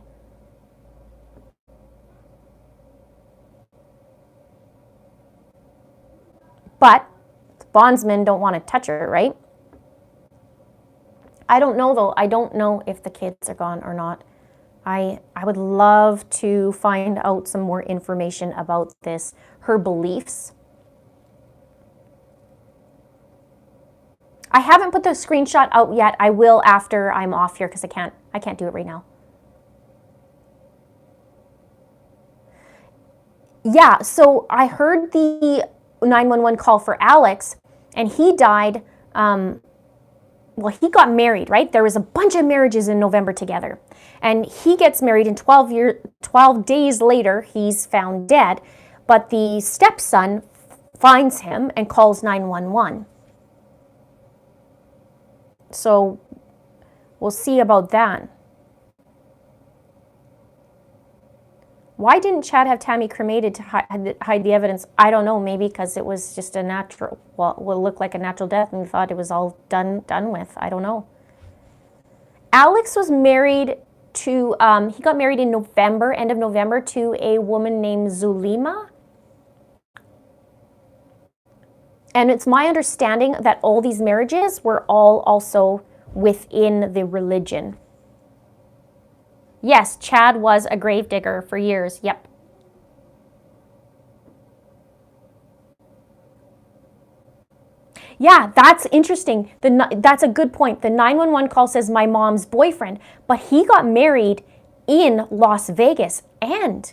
But the bondsmen don't want to touch her, right? I don't know, though. I don't know if the kids are gone or not. I would love to find out some more information about this, her beliefs. I haven't put the screenshot out yet. I will after I'm off here because I can't do it right now. Yeah, so I heard the 911 call for Alex, and he died. Well, he got married, right? There was a bunch of marriages in November together. And he gets married, and 12 days later, he's found dead. But the stepson finds him and calls 911. So we'll see about that. Why didn't Chad have Tammy cremated to hide the evidence? I don't know. Maybe because it was just a natural, well, will look like a natural death, and we thought it was all done with. I don't know. Alex was married to, he got married in November, end of November, to a woman named Zulima. And it's my understanding that all these marriages were all also within the religion. Yes, Chad was a gravedigger for years. Yep. Yeah, that's interesting. That's a good point. The 911 call says my mom's boyfriend, but he got married in Las Vegas, and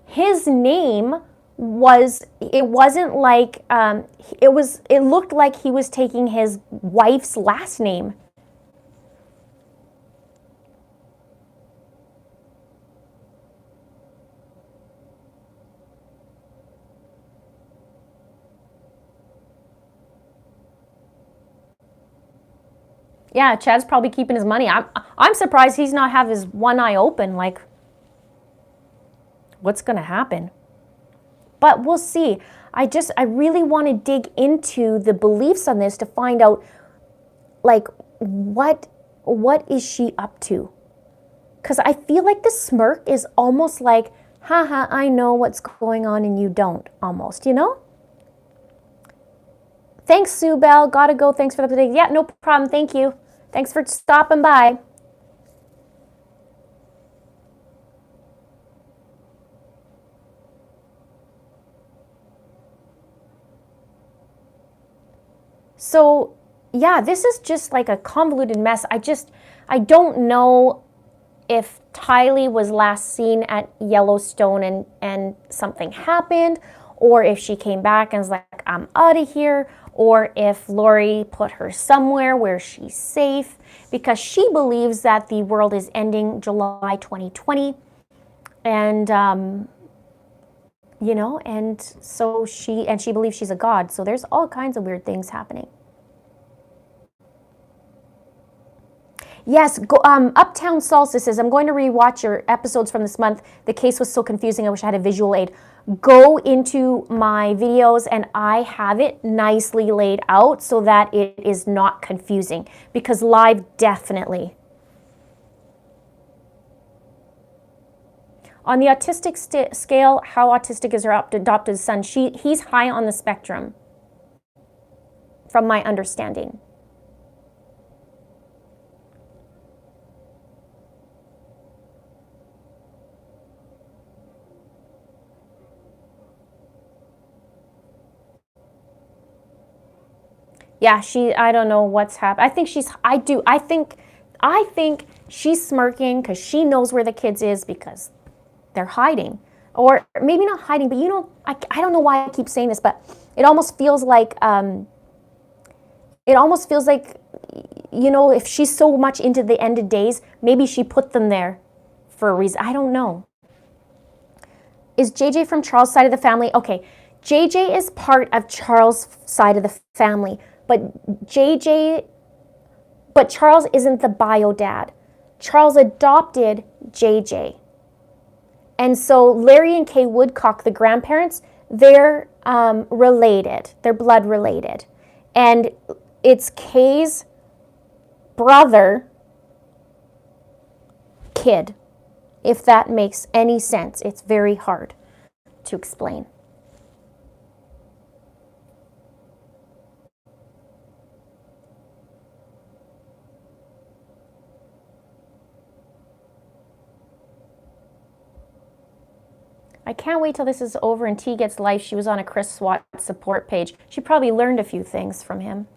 his name was, it wasn't like, it looked like he was taking his wife's last name. Yeah, Chad's probably keeping his money. I'm surprised he's not have his one eye open, like, what's going to happen? But we'll see. I really want to dig into the beliefs on this to find out, like, what is she up to? Because I feel like the smirk is almost like, haha, I know what's going on and you don't, almost, you know? Thanks, Sue Bell. Gotta go. Thanks for the update. Yeah, no problem. Thank you. Thanks for stopping by. So, yeah, this is just like a convoluted mess. I don't know if Tylee was last seen at Yellowstone and something happened, or if she came back and was like, I'm out of here, or if Lori put her somewhere where she's safe, because she believes that the world is ending July 2020. And, you know, and so she believes she's a god. So there's all kinds of weird things happening. Yes, Uptown Solstice says, I'm going to rewatch your episodes from this month. The case was so confusing. I wish I had a visual aid. Go into my videos and I have it nicely laid out so that it is not confusing, because live, definitely. On the autistic scale, how autistic is her adopted son? He's high on the spectrum, from my understanding. Yeah, I don't know what's happened. I think she's smirking because she knows where the kids is, because they're hiding. Or maybe not hiding, but you know, I don't know why I keep saying this, but It almost feels like, you know, if she's so much into the end of days, maybe she put them there for a reason. I don't know. Is JJ from Charles' side of the family? Okay, JJ is part of Charles' side of the family, but Charles isn't the bio dad. Charles adopted JJ. And so Larry and Kay Woodcock, the grandparents, they're related. They're blood related. And it's Kay's brother kid, if that makes any sense. It's very hard to explain. I can't wait till this is over and T gets life. She was on a Chris Swat support page. She probably learned a few things from him.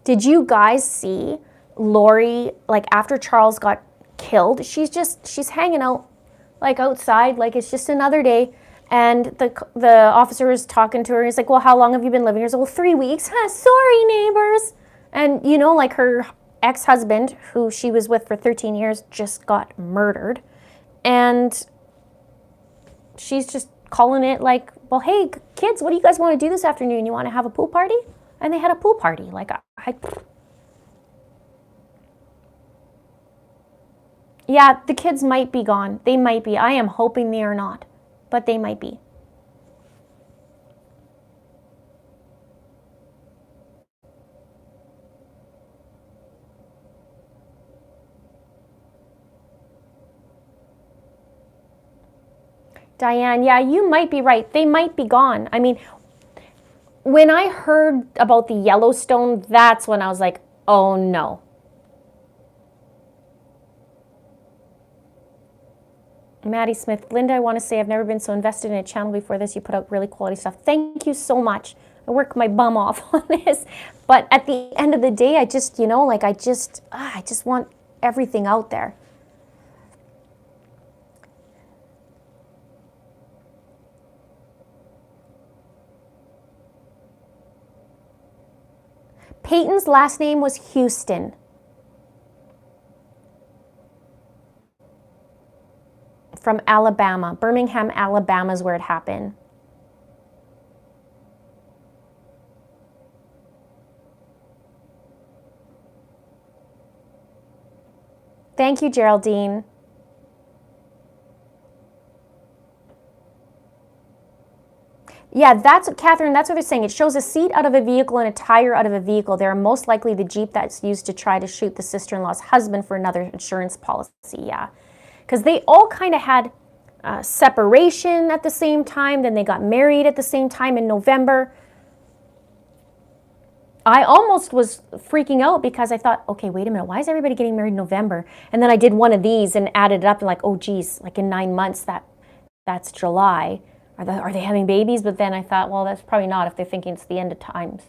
Did you guys see Lori, like after Charles got killed, she's hanging out like outside, like it's just another day. And the officer is talking to her. He's like, well, how long have you been living here? She's like, well, 3 weeks. Sorry, neighbors. And you know, like her ex-husband, who she was with for 13 years, just got murdered. And she's just calling it like, well, hey, kids, what do you guys want to do this afternoon? You want to have a pool party? And they had a pool party. Like, yeah, the kids might be gone. They might be. I am hoping they are not, but they might be. Diane, yeah, you might be right. They might be gone. I mean, when I heard about the Yellowstone, that's when I was like, oh no. Maddie Smith, Linda, I want to say I've never been so invested in a channel before this. You put out really quality stuff. Thank you so much. I work my bum off on this. But at the end of the day, I just, you know, like I just want everything out there. Payton's last name was Houston. From Alabama. Birmingham, Alabama is where it happened. Thank you, Geraldine. Yeah, that's what, Catherine, that's what they're saying. It shows a seat out of a vehicle and a tire out of a vehicle. They're most likely the Jeep that's used to try to shoot the sister-in-law's husband for another insurance policy, yeah. Because they all kind of had separation at the same time, then they got married at the same time in November. I almost was freaking out because I thought, okay, wait a minute, why is everybody getting married in November? And then I did one of these and added it up and like, oh geez, like in 9 months, that's July. Are they having babies? But then I thought, well, that's probably not if they're thinking it's the end of times.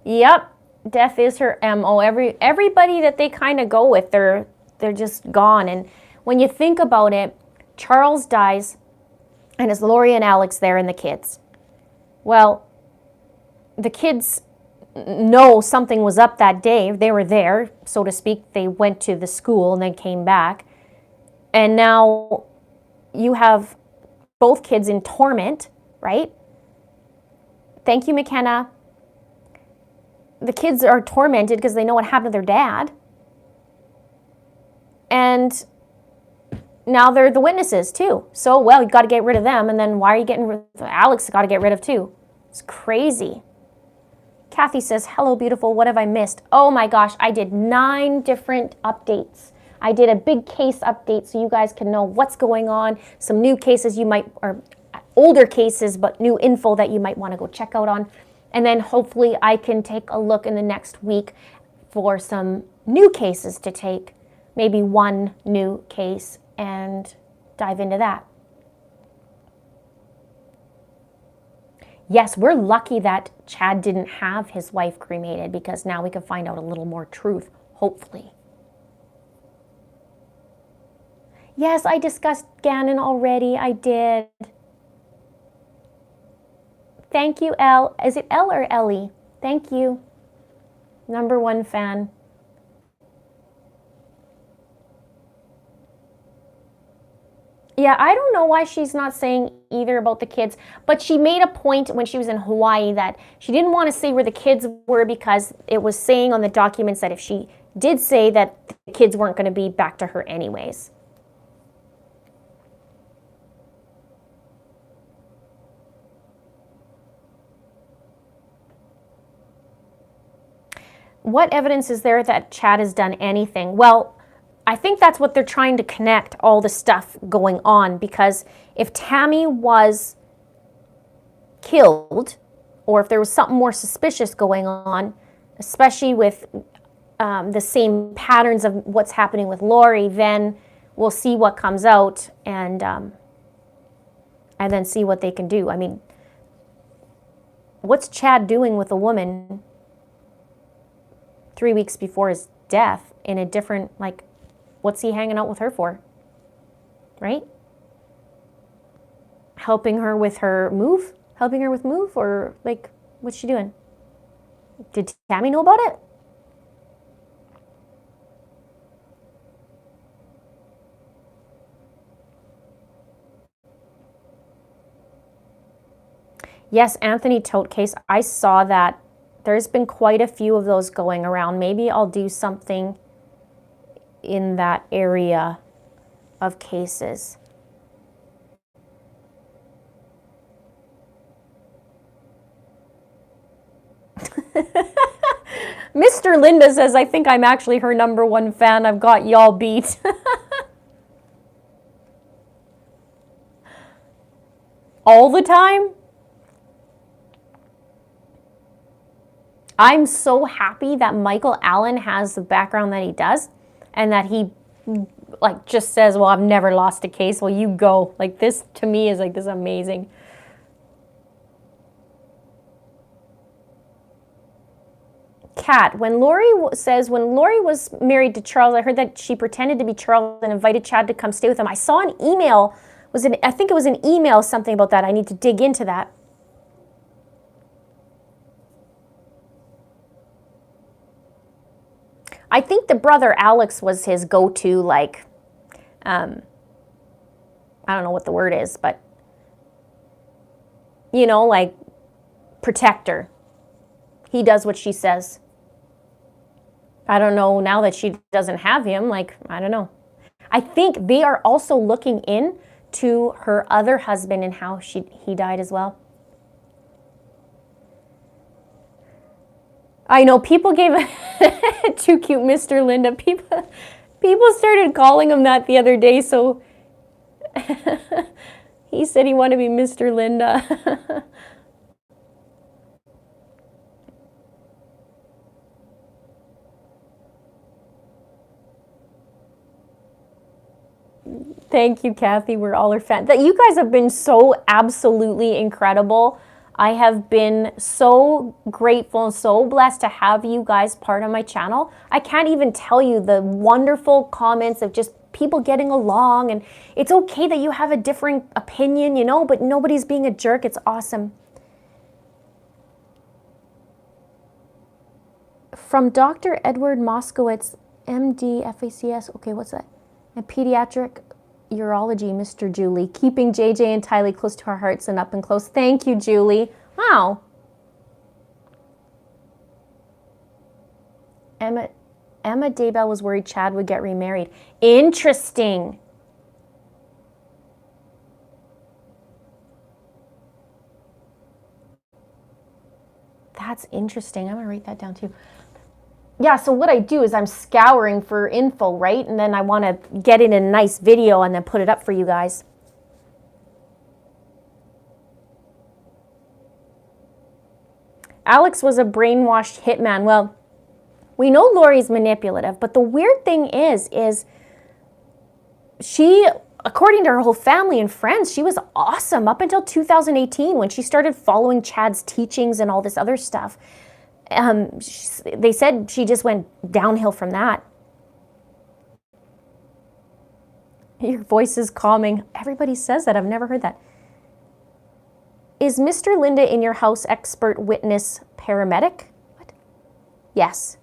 Yep, death is her MO. Everybody that they kind of go with, they're just gone. And when you think about it, Charles dies, and it's Lori and Alex there and the kids. Well, the kids know something was up that day. They were there, so to speak. They went to the school and then came back. And now you have both kids in torment, right? Thank you, McKenna. The kids are tormented because they know what happened to their dad. And now they're the witnesses too. So, well, you got to get rid of them. And then why are you getting rid of Alex? Got to get rid of too. It's crazy. Kathy says, hello, beautiful. What have I missed? Oh my gosh, I did 9 different updates. I did a big case update so you guys can know what's going on. Some new cases you might, or older cases, but new info that you might want to go check out on. And then hopefully I can take a look in the next week for some new cases to take. Maybe one new case and dive into that. Yes, we're lucky that Chad didn't have his wife cremated, because now we can find out a little more truth, hopefully. Yes, I discussed Gannon already. I did. Thank you, Elle. Is it Elle or Ellie? Thank you. #1 fan. Yeah, I don't know why she's not saying either about the kids, but she made a point when she was in Hawaii that she didn't want to say where the kids were, because it was saying on the documents that if she did say that the kids weren't going to be back to her anyways. What evidence is there that Chad has done anything? Well, I think that's what they're trying to connect all the stuff going on, because if Tammy was killed, or if there was something more suspicious going on, especially with the same patterns of what's happening with Lori, then we'll see what comes out, and then see what they can do. I mean, what's Chad doing with a woman 3 weeks before his death in a different, like, what's he hanging out with her for? Right? Helping her with her move? Helping her with move? Or, like, what's she doing? Did Tammy know about it? Yes, Anthony Tote case. I saw that. There's been quite a few of those going around. Maybe I'll do something in that area of cases. Mr. Linda says, I think I'm actually her #1 fan. I've got y'all beat. All the time? I'm so happy that Michael Allen has the background that he does, and that he like just says, well, I've never lost a case. Well, you go. Like, this to me is like this amazing. Kat, when Lori says, when Lori was married to Charles, I heard that she pretended to be Charles and invited Chad to come stay with him. I saw an email, I think it was an email, something about that. I need to dig into that. I think the brother Alex was his go-to, like, I don't know what the word is, but, you know, like, protector. He does what she says. I don't know, now that she doesn't have him, like, I don't know. I think they are also looking in to her other husband and how he died as well. I know, people gave too cute, Mr. Linda. People started calling him that the other day, so he said he wanted to be Mr. Linda. Thank you, Kathy. We're all her fans. You guys have been so absolutely incredible. I have been so grateful and so blessed to have you guys part of my channel. I can't even tell you the wonderful comments of just people getting along, and it's okay that you have a different opinion, you know, but nobody's being a jerk. It's awesome. From Dr. Edward Moskowitz, MD, FACS, okay, what's that? And pediatric urology, Mr. Julie. Keeping JJ and Tylee close to our hearts and up and close. Thank you, Julie. Wow. Emma Daybell was worried Chad would get remarried. Interesting. That's interesting. I'm going to write that down too. Yeah, so what I do is I'm scouring for info, right? And then I want to get in a nice video and then put it up for you guys. Alex was a brainwashed hitman. Well, we know Lori's manipulative, but the weird thing is she, according to her whole family and friends, she was awesome up until 2018 when she started following Chad's teachings and all this other stuff. They said she just went downhill from that. Your voice is calming. Everybody says that. I've never heard that. Is Mr. Linda in your house expert witness paramedic? What? Yes.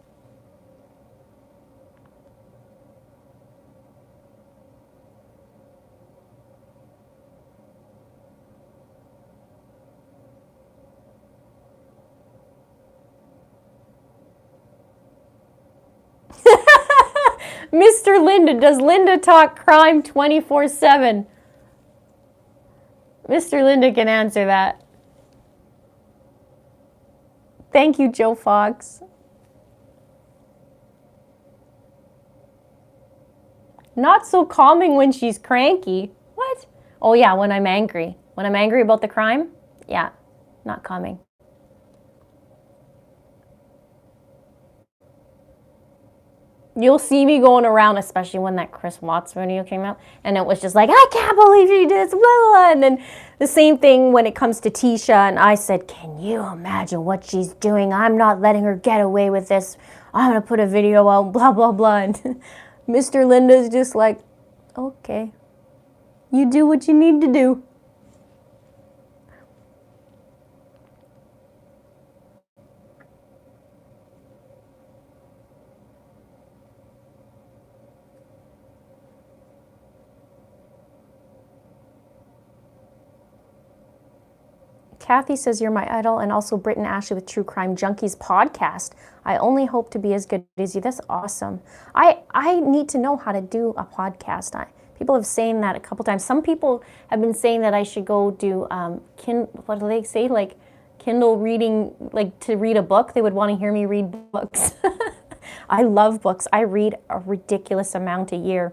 Mr. Linda, does Linda talk crime 24/7? Mr. Linda can answer that. Thank you, Joe Fox. Not so calming when she's cranky. What? Oh yeah, when I'm angry. When I'm angry about the crime? Yeah, not calming. You'll see me going around, especially when that Chris Watts video came out, and it was just like, I can't believe she did this, blah, blah, blah. And then the same thing when it comes to Tisha, and I said, can you imagine what she's doing? I'm not letting her get away with this. I'm going to put a video out, blah, blah, blah. And Mr. Linda's just like, okay, you do what you need to do. Kathy says, you're my idol, and also Britt and Ashley with True Crime Junkies podcast. I only hope to be as good as you. That's awesome. I need to know how to do a podcast. People have saying that a couple times. Some people have been saying that I should go do, what do they say? Like Kindle reading, like to read a book. They would want to hear me read books. I love books. I read a ridiculous amount a year.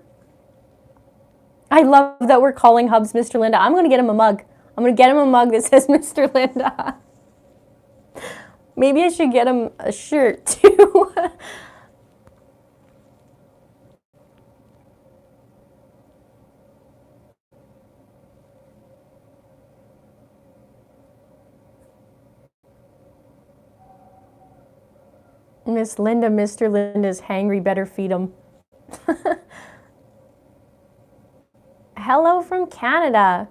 I love that we're calling Hubs Mr. Linda. I'm going to get him a mug. I'm going to get him a mug that says Mr. Linda. Maybe I should get him a shirt too. Miss Linda, Mr. Linda's hangry, better feed him. Hello from Canada.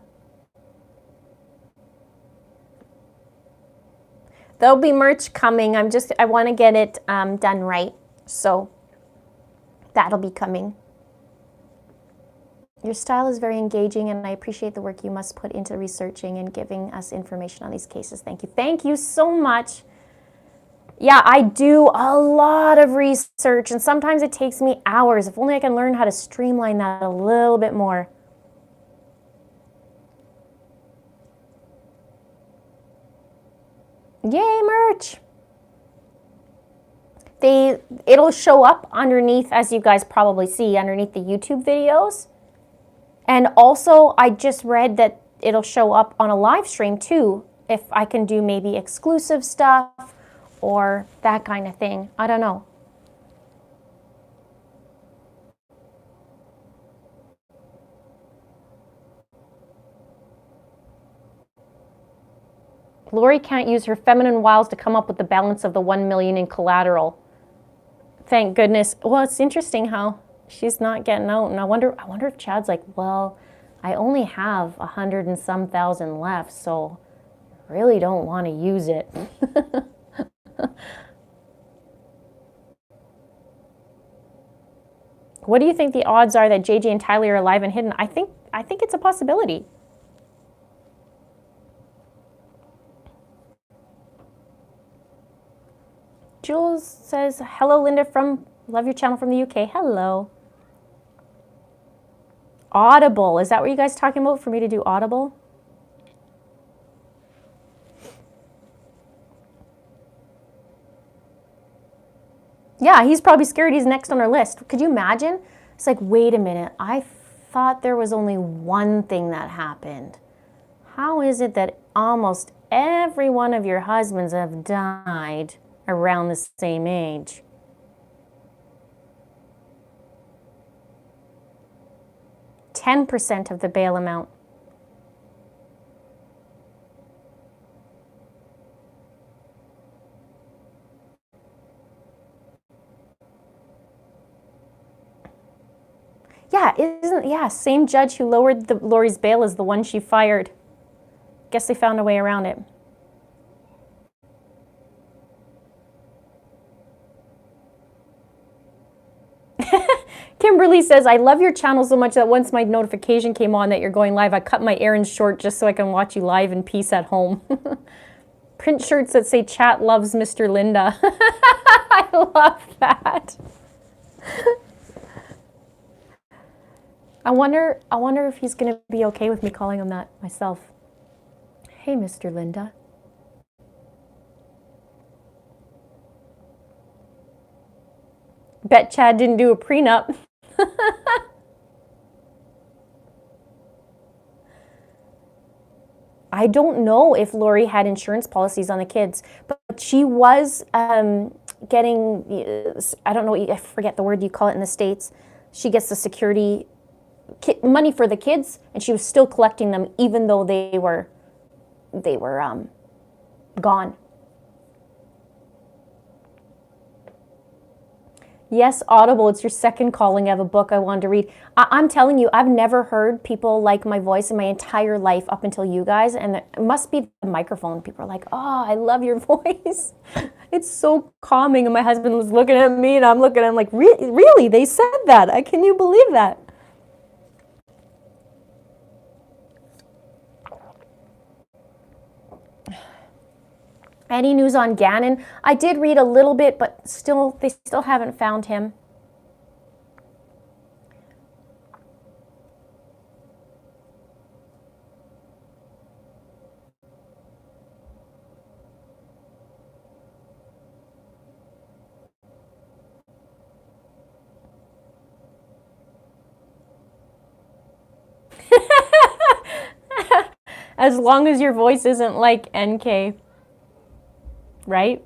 There'll be merch coming. I want to get it done right. So that'll be coming. Your style is very engaging, and I appreciate the work you must put into researching and giving us information on these cases. Thank you. Thank you so much. Yeah, I do a lot of research, and sometimes it takes me hours. If only I can learn how to streamline that a little bit more. Yay, merch! It'll show up underneath, as you guys probably see, underneath the YouTube videos. And also, I just read that it'll show up on a live stream too, if I can do maybe exclusive stuff or that kind of thing. I don't know. Lori can't use her feminine wiles to come up with the balance of the 1 million in collateral. Thank goodness. Well, it's interesting how she's not getting out, and I wonder if Chad's like, well, I only have 100 and some thousand left, so I really don't want to use it. What do you think the odds are that JJ and Tylee are alive and hidden? I think it's a possibility. Jules says, hello, Linda from, love your channel from the UK. Hello. Audible. Is that what you guys are talking about, for me to do Audible? Yeah, he's probably scared he's next on our list. Could you imagine? It's like, wait a minute. I thought there was only one thing that happened. How is it that almost every one of your husbands have died around the same age? 10% of the bail amount. Yeah, same judge who lowered Lori's bail is the one she fired. Guess they found a way around it. Kimberly says, I love your channel so much that once my notification came on that you're going live, I cut my errands short just so I can watch you live in peace at home. Print shirts that say chat loves Mr. Linda. I love that. I wonder if he's going to be okay with me calling him that myself. Hey, Mr. Linda. Bet Chad didn't do a prenup. I don't know if Lori had insurance policies on the kids, but she was getting, I don't know, I forget the word you call it in the States. She gets the security money for the kids, and she was still collecting them even though they were gone. Yes, Audible, it's your second calling of a book I wanted to read. I'm telling you, I've never heard people like my voice in my entire life up until you guys, and it must be the microphone. People are like, oh, I love your voice. It's so calming, and my husband was looking at me, and I'm looking at him like, really? They said that? Can you believe that? Any news on Gannon? I did read a little bit, but they still haven't found him. As long as your voice isn't like NK. Right?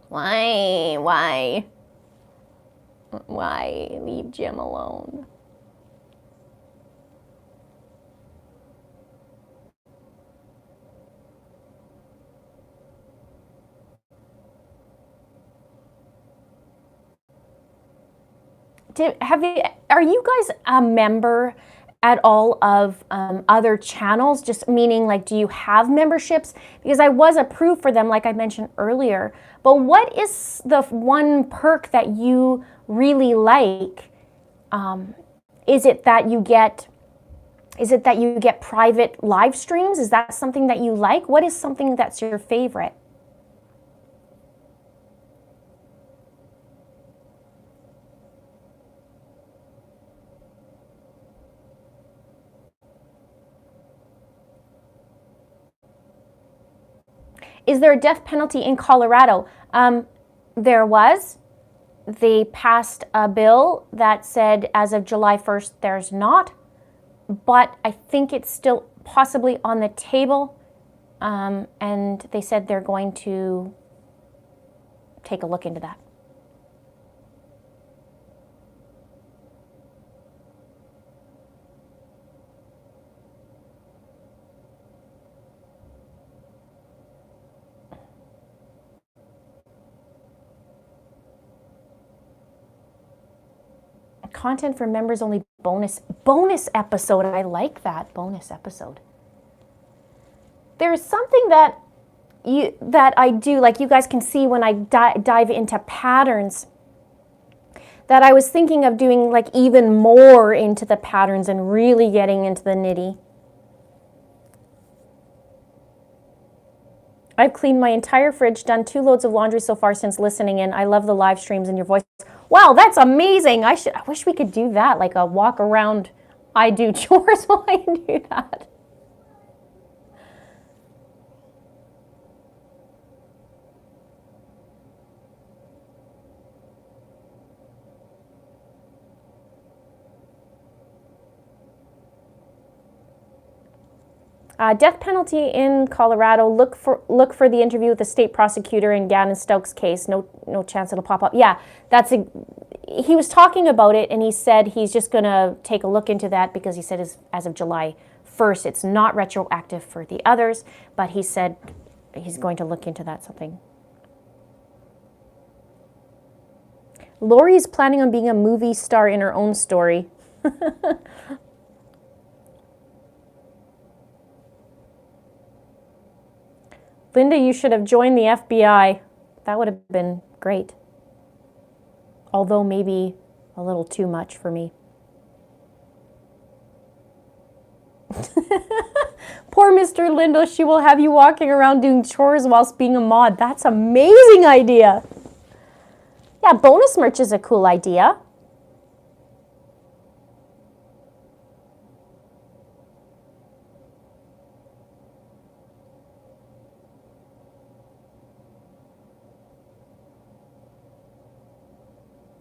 Why? Leave Jim alone? Are you guys a member at all of other channels? Just meaning, like, do you have memberships? Because I was approved for them, like I mentioned earlier. But what is the one perk that you really like? Is it that you get private live streams? Is that something that you like? What is something that's your favorite? Is there a death penalty in Colorado? There was. They passed a bill that said as of July 1st there's not, but I think it's still possibly on the table, and they said they're going to take a look into that. Content for members only bonus episode. I like that bonus episode. There's something that I do, like you guys can see when I dive into patterns, that I was thinking of doing like even more into the patterns and really getting into the nitty. I've cleaned my entire fridge, done 2 loads of laundry so far since listening in. I love the live streams and your voice. Wow, that's amazing. I wish we could do that, like a walk around, I do chores while I do that. Death penalty in Colorado. Look for the interview with the state prosecutor in Gannon Stauch's case. No chance it'll pop up. Yeah, he was talking about it, and he said he's just going to take a look into that because he said as of July 1st, it's not retroactive for the others, but he said he's going to look into that something. Lori's planning on being a movie star in her own story. Linda, you should have joined the FBI. That would have been great. Although maybe a little too much for me. Poor Mr. Linda, she will have you walking around doing chores whilst being a mod. That's an amazing idea. Yeah, bonus merch is a cool idea.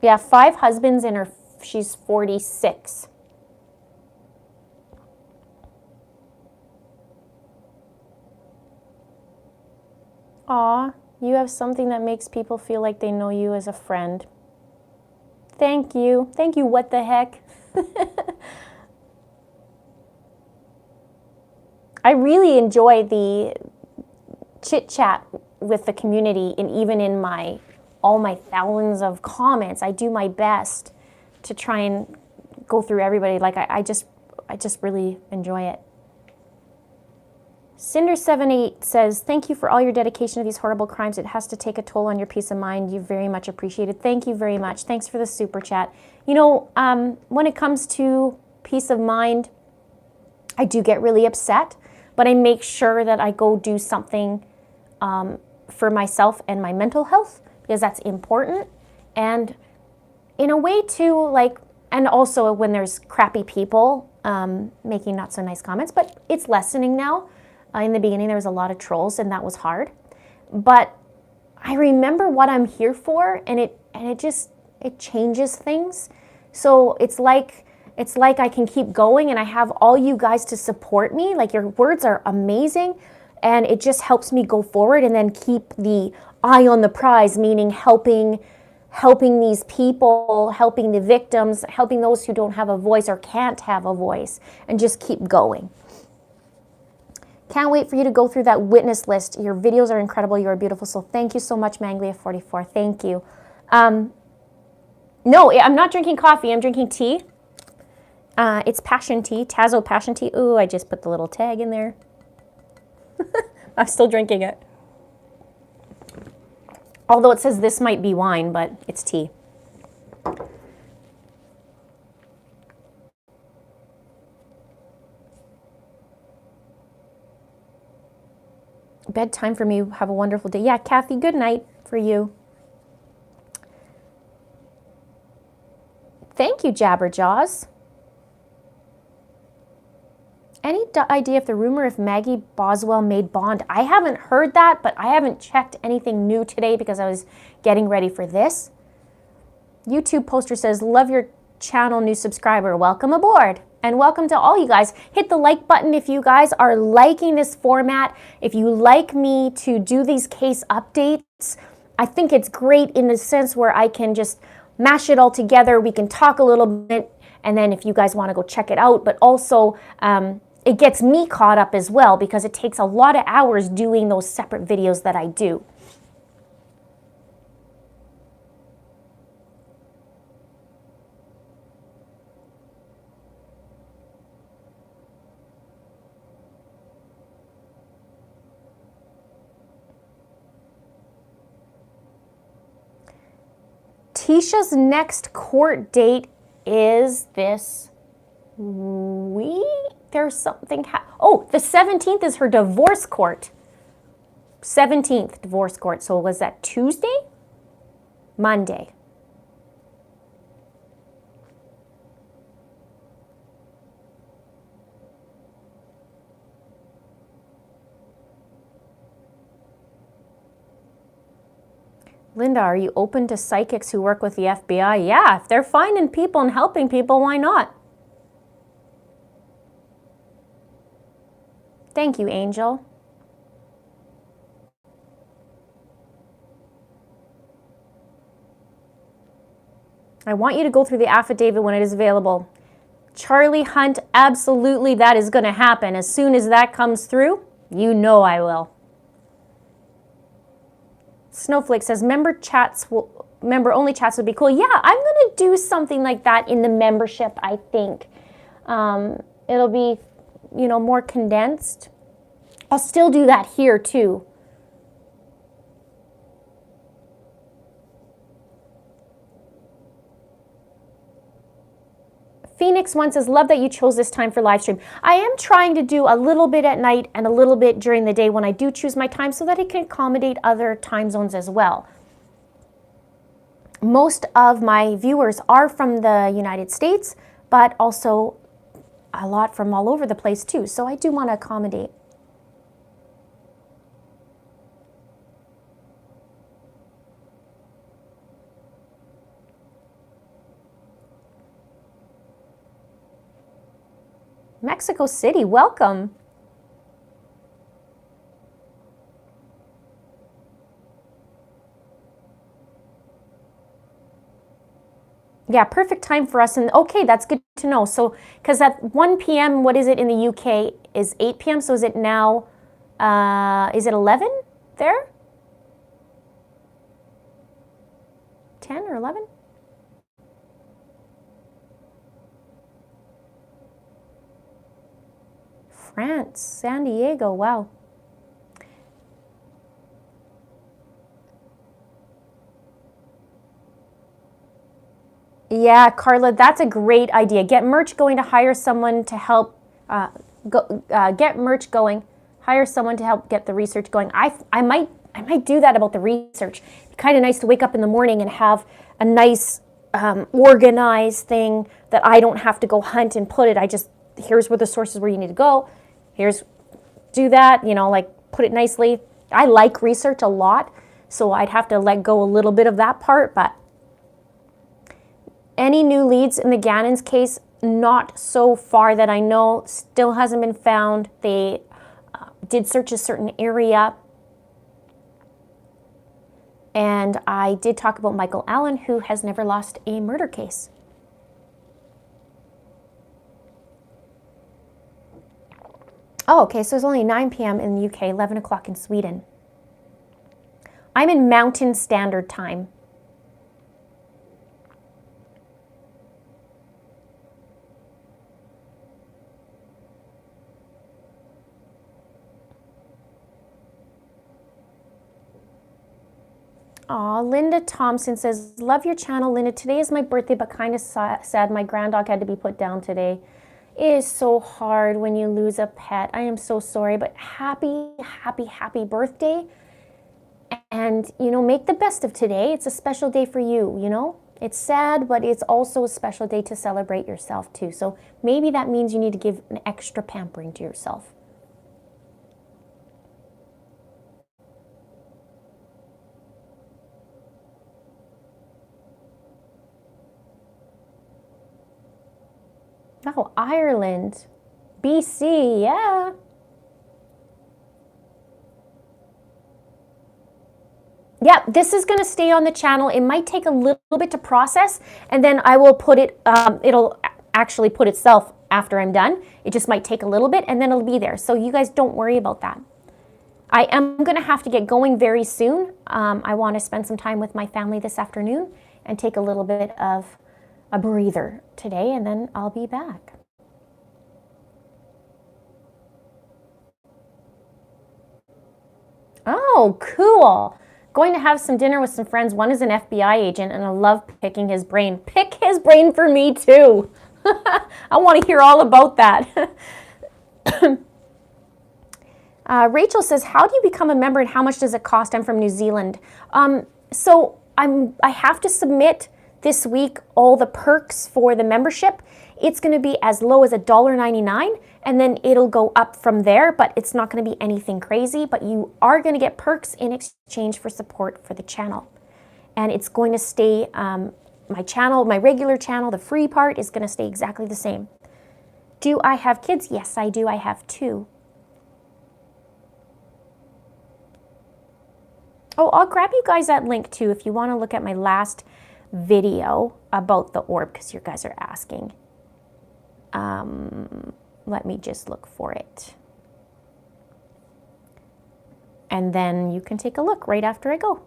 Yeah, 5 husbands and she's 46. Aw, you have something that makes people feel like they know you as a friend. Thank you. Thank you, what the heck? I really enjoy the chit-chat with the community, and even in all my thousands of comments, I do my best to try and go through everybody. Like I just really enjoy it. Cinder78 says, thank you for all your dedication to these horrible crimes. It has to take a toll on your peace of mind. You very much appreciated. Thank you very much. Thanks for the super chat. You know, when it comes to peace of mind, I do get really upset, but I make sure that I go do something for myself and my mental health, because that's important. And in a way too, like, and also when there's crappy people making not so nice comments, but it's lessening now. In the beginning, there was a lot of trolls, and that was hard. But I remember what I'm here for, and it changes things. So it's like I can keep going, and I have all you guys to support me. Like, your words are amazing, and it just helps me go forward and then keep the eye on the prize, meaning helping these people, helping the victims, helping those who don't have a voice or can't have a voice, and just keep going. Can't wait for you to go through that witness list. Your videos are incredible. You are beautiful. So thank you so much, Manglia44. Thank you. No, I'm not drinking coffee. I'm drinking tea. It's passion tea, Tazo passion tea. Ooh, I just put the little tag in there. I'm still drinking it. Although it says this might be wine, but it's tea. Bedtime for me. Have a wonderful day. Yeah, Kathy, good night for you. Thank you, Jabberjaws. Any idea if the rumor if Maggie Boswell made bond? I haven't heard that, but I haven't checked anything new today because I was getting ready for this. YouTube poster says, love your channel, new subscriber. Welcome aboard. And welcome to all you guys. Hit the like button if you guys are liking this format. If you like me to do these case updates, I think it's great in the sense where I can just mash it all together. We can talk a little bit, and then if you guys want to go check it out, but also it gets me caught up as well because it takes a lot of hours doing those separate videos that I do. Tisha's next court date is this week. There's something. Oh, the 17th is her divorce court. 17th divorce court. So was that Tuesday? Monday. Linda, are you open to psychics who work with the FBI? Yeah, if they're finding people and helping people, why not? Thank you, Angel. I want you to go through the affidavit when it is available. Charlie Hunt, absolutely that is going to happen. As soon as that comes through, you know I will. Snowflake says member only chats would be cool. Yeah, I'm going to do something like that in the membership, I think. It'll be, more condensed. I'll still do that here too. Phoenix One says, love that you chose this time for live stream. I am trying to do a little bit at night and a little bit during the day when I do choose my time so that it can accommodate other time zones as well. Most of my viewers are from the United States, but also a lot from all over the place too. So I do want to accommodate. Mexico City, welcome. Yeah, perfect time for us. And okay, that's good to know. So, because at 1 p.m., what is it in the UK is 8 p.m. So is it now, is it 11 there? 10 or 11? France, San Diego, wow. Yeah, Carla, that's a great idea. Get merch going to hire someone to help, get merch going, hire someone to help get the research going. I might do that about the research. It's kind of nice to wake up in the morning and have a nice organized thing that I don't have to go hunt and put it. Here's where the sources where you need to go. Do that, put it nicely. I like research a lot, so I'd have to let go a little bit of that part, but any new leads in the Gannon's case, not so far that I know, still hasn't been found. They did search a certain area, and I did talk about Michael Allen, who has never lost a murder case. Oh, okay, so it's only 9 p.m. in the UK, 11 o'clock in Sweden. I'm in Mountain Standard Time. Aw, Linda Thompson says, love your channel, Linda. Today is my birthday, but kind of sad. My granddog had to be put down today. It is so hard when you lose a pet. I am so sorry, but happy, happy, happy birthday. And, make the best of today. It's a special day for you, It's sad, but it's also a special day to celebrate yourself too. So maybe that means you need to give an extra pampering to yourself. Oh, Ireland, BC, yeah. Yeah, this is going to stay on the channel. It might take a little bit to process, and then I will put it, it'll actually put itself after I'm done. It just might take a little bit, and then it'll be there. So you guys don't worry about that. I am going to have to get going very soon. I want to spend some time with my family this afternoon and take a little bit of a breather today, and then I'll be back. Oh, cool. Going to have some dinner with some friends. One is an FBI agent, and I love picking his brain. Pick his brain for me, too. I want to hear all about that. Rachel says, how do you become a member and how much does it cost? I'm from New Zealand. So I have to submit this week all the perks for the membership. It's going to be as low as $1.99, and then it'll go up from there, but it's not going to be anything crazy, but you are going to get perks in exchange for support for the channel. And it's going to stay, my channel, my regular channel, the free part is going to stay exactly the same. Do I have kids? Yes, I do. I have 2. Oh, I'll grab you guys that link too if you want to look at my last video about the orb because you guys are asking. Let me just look for it. And then you can take a look right after I go.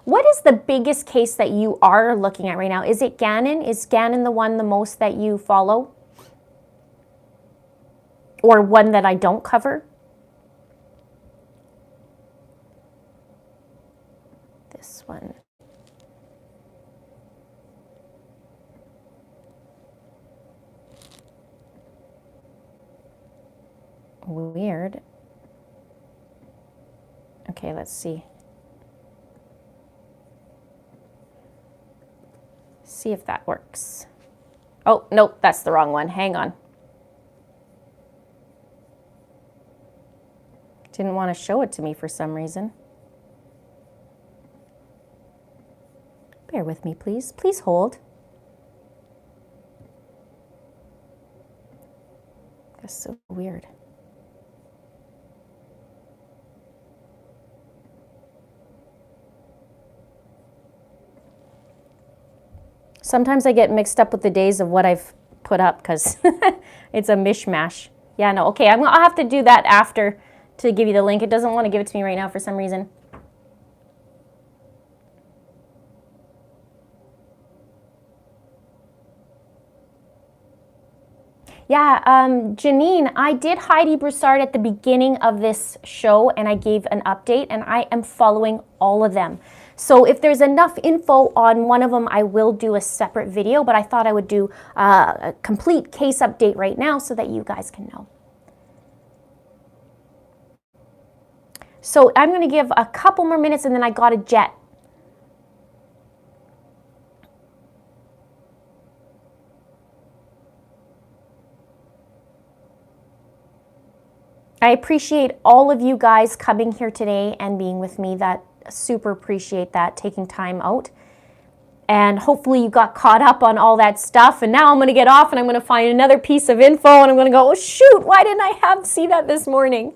What is the biggest case that you are looking at right now? Is it Gannon? Is Gannon the one the most that you follow? Or one that I don't cover? This one. Weird. Okay, let's see. See if that works. Oh, nope, that's the wrong one. Hang on. Didn't want to show it to me for some reason. Bear with me, please. Please hold. That's so weird. Sometimes I get mixed up with the days of what I've put up because it's a mishmash. Yeah, no, okay, I'll have to do that after to give you the link. It doesn't want to give it to me right now for some reason. Yeah, Janine, I did Heidi Broussard at the beginning of this show and I gave an update and I am following all of them. So if there's enough info on one of them, I will do a separate video, but I thought I would do a complete case update right now so that you guys can know. So I'm going to give a couple more minutes and then I got a jet. I appreciate all of you guys coming here today and being with me. That super appreciate that, taking time out. And hopefully you got caught up on all that stuff. And now I'm going to get off and I'm going to find another piece of info and I'm going to go, oh shoot, why didn't I see that this morning?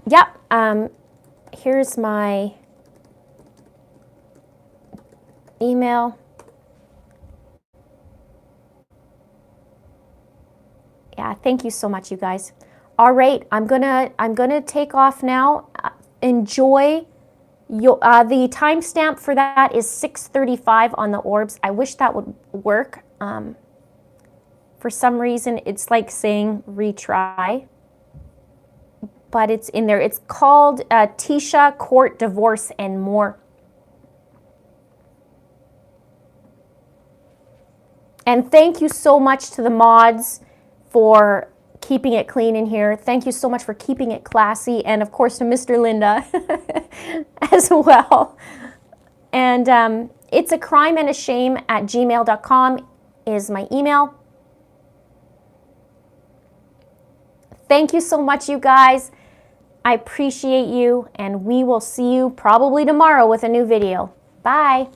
Yep, here's my email. Yeah, thank you so much, you guys. All right, I'm gonna take off now. Enjoy. The timestamp for that is 6:35 on the orbs. I wish that would work. For some reason, it's like saying retry, but it's in there. It's called Tisha, Court, Divorce, and More. And thank you so much to the mods for keeping it clean in here. Thank you so much for keeping it classy. And of course to Mr. Linda as well. And itsacrimeandashame@gmail.com is my email. Thank you so much, you guys. I appreciate you, and we will see you probably tomorrow with a new video. Bye.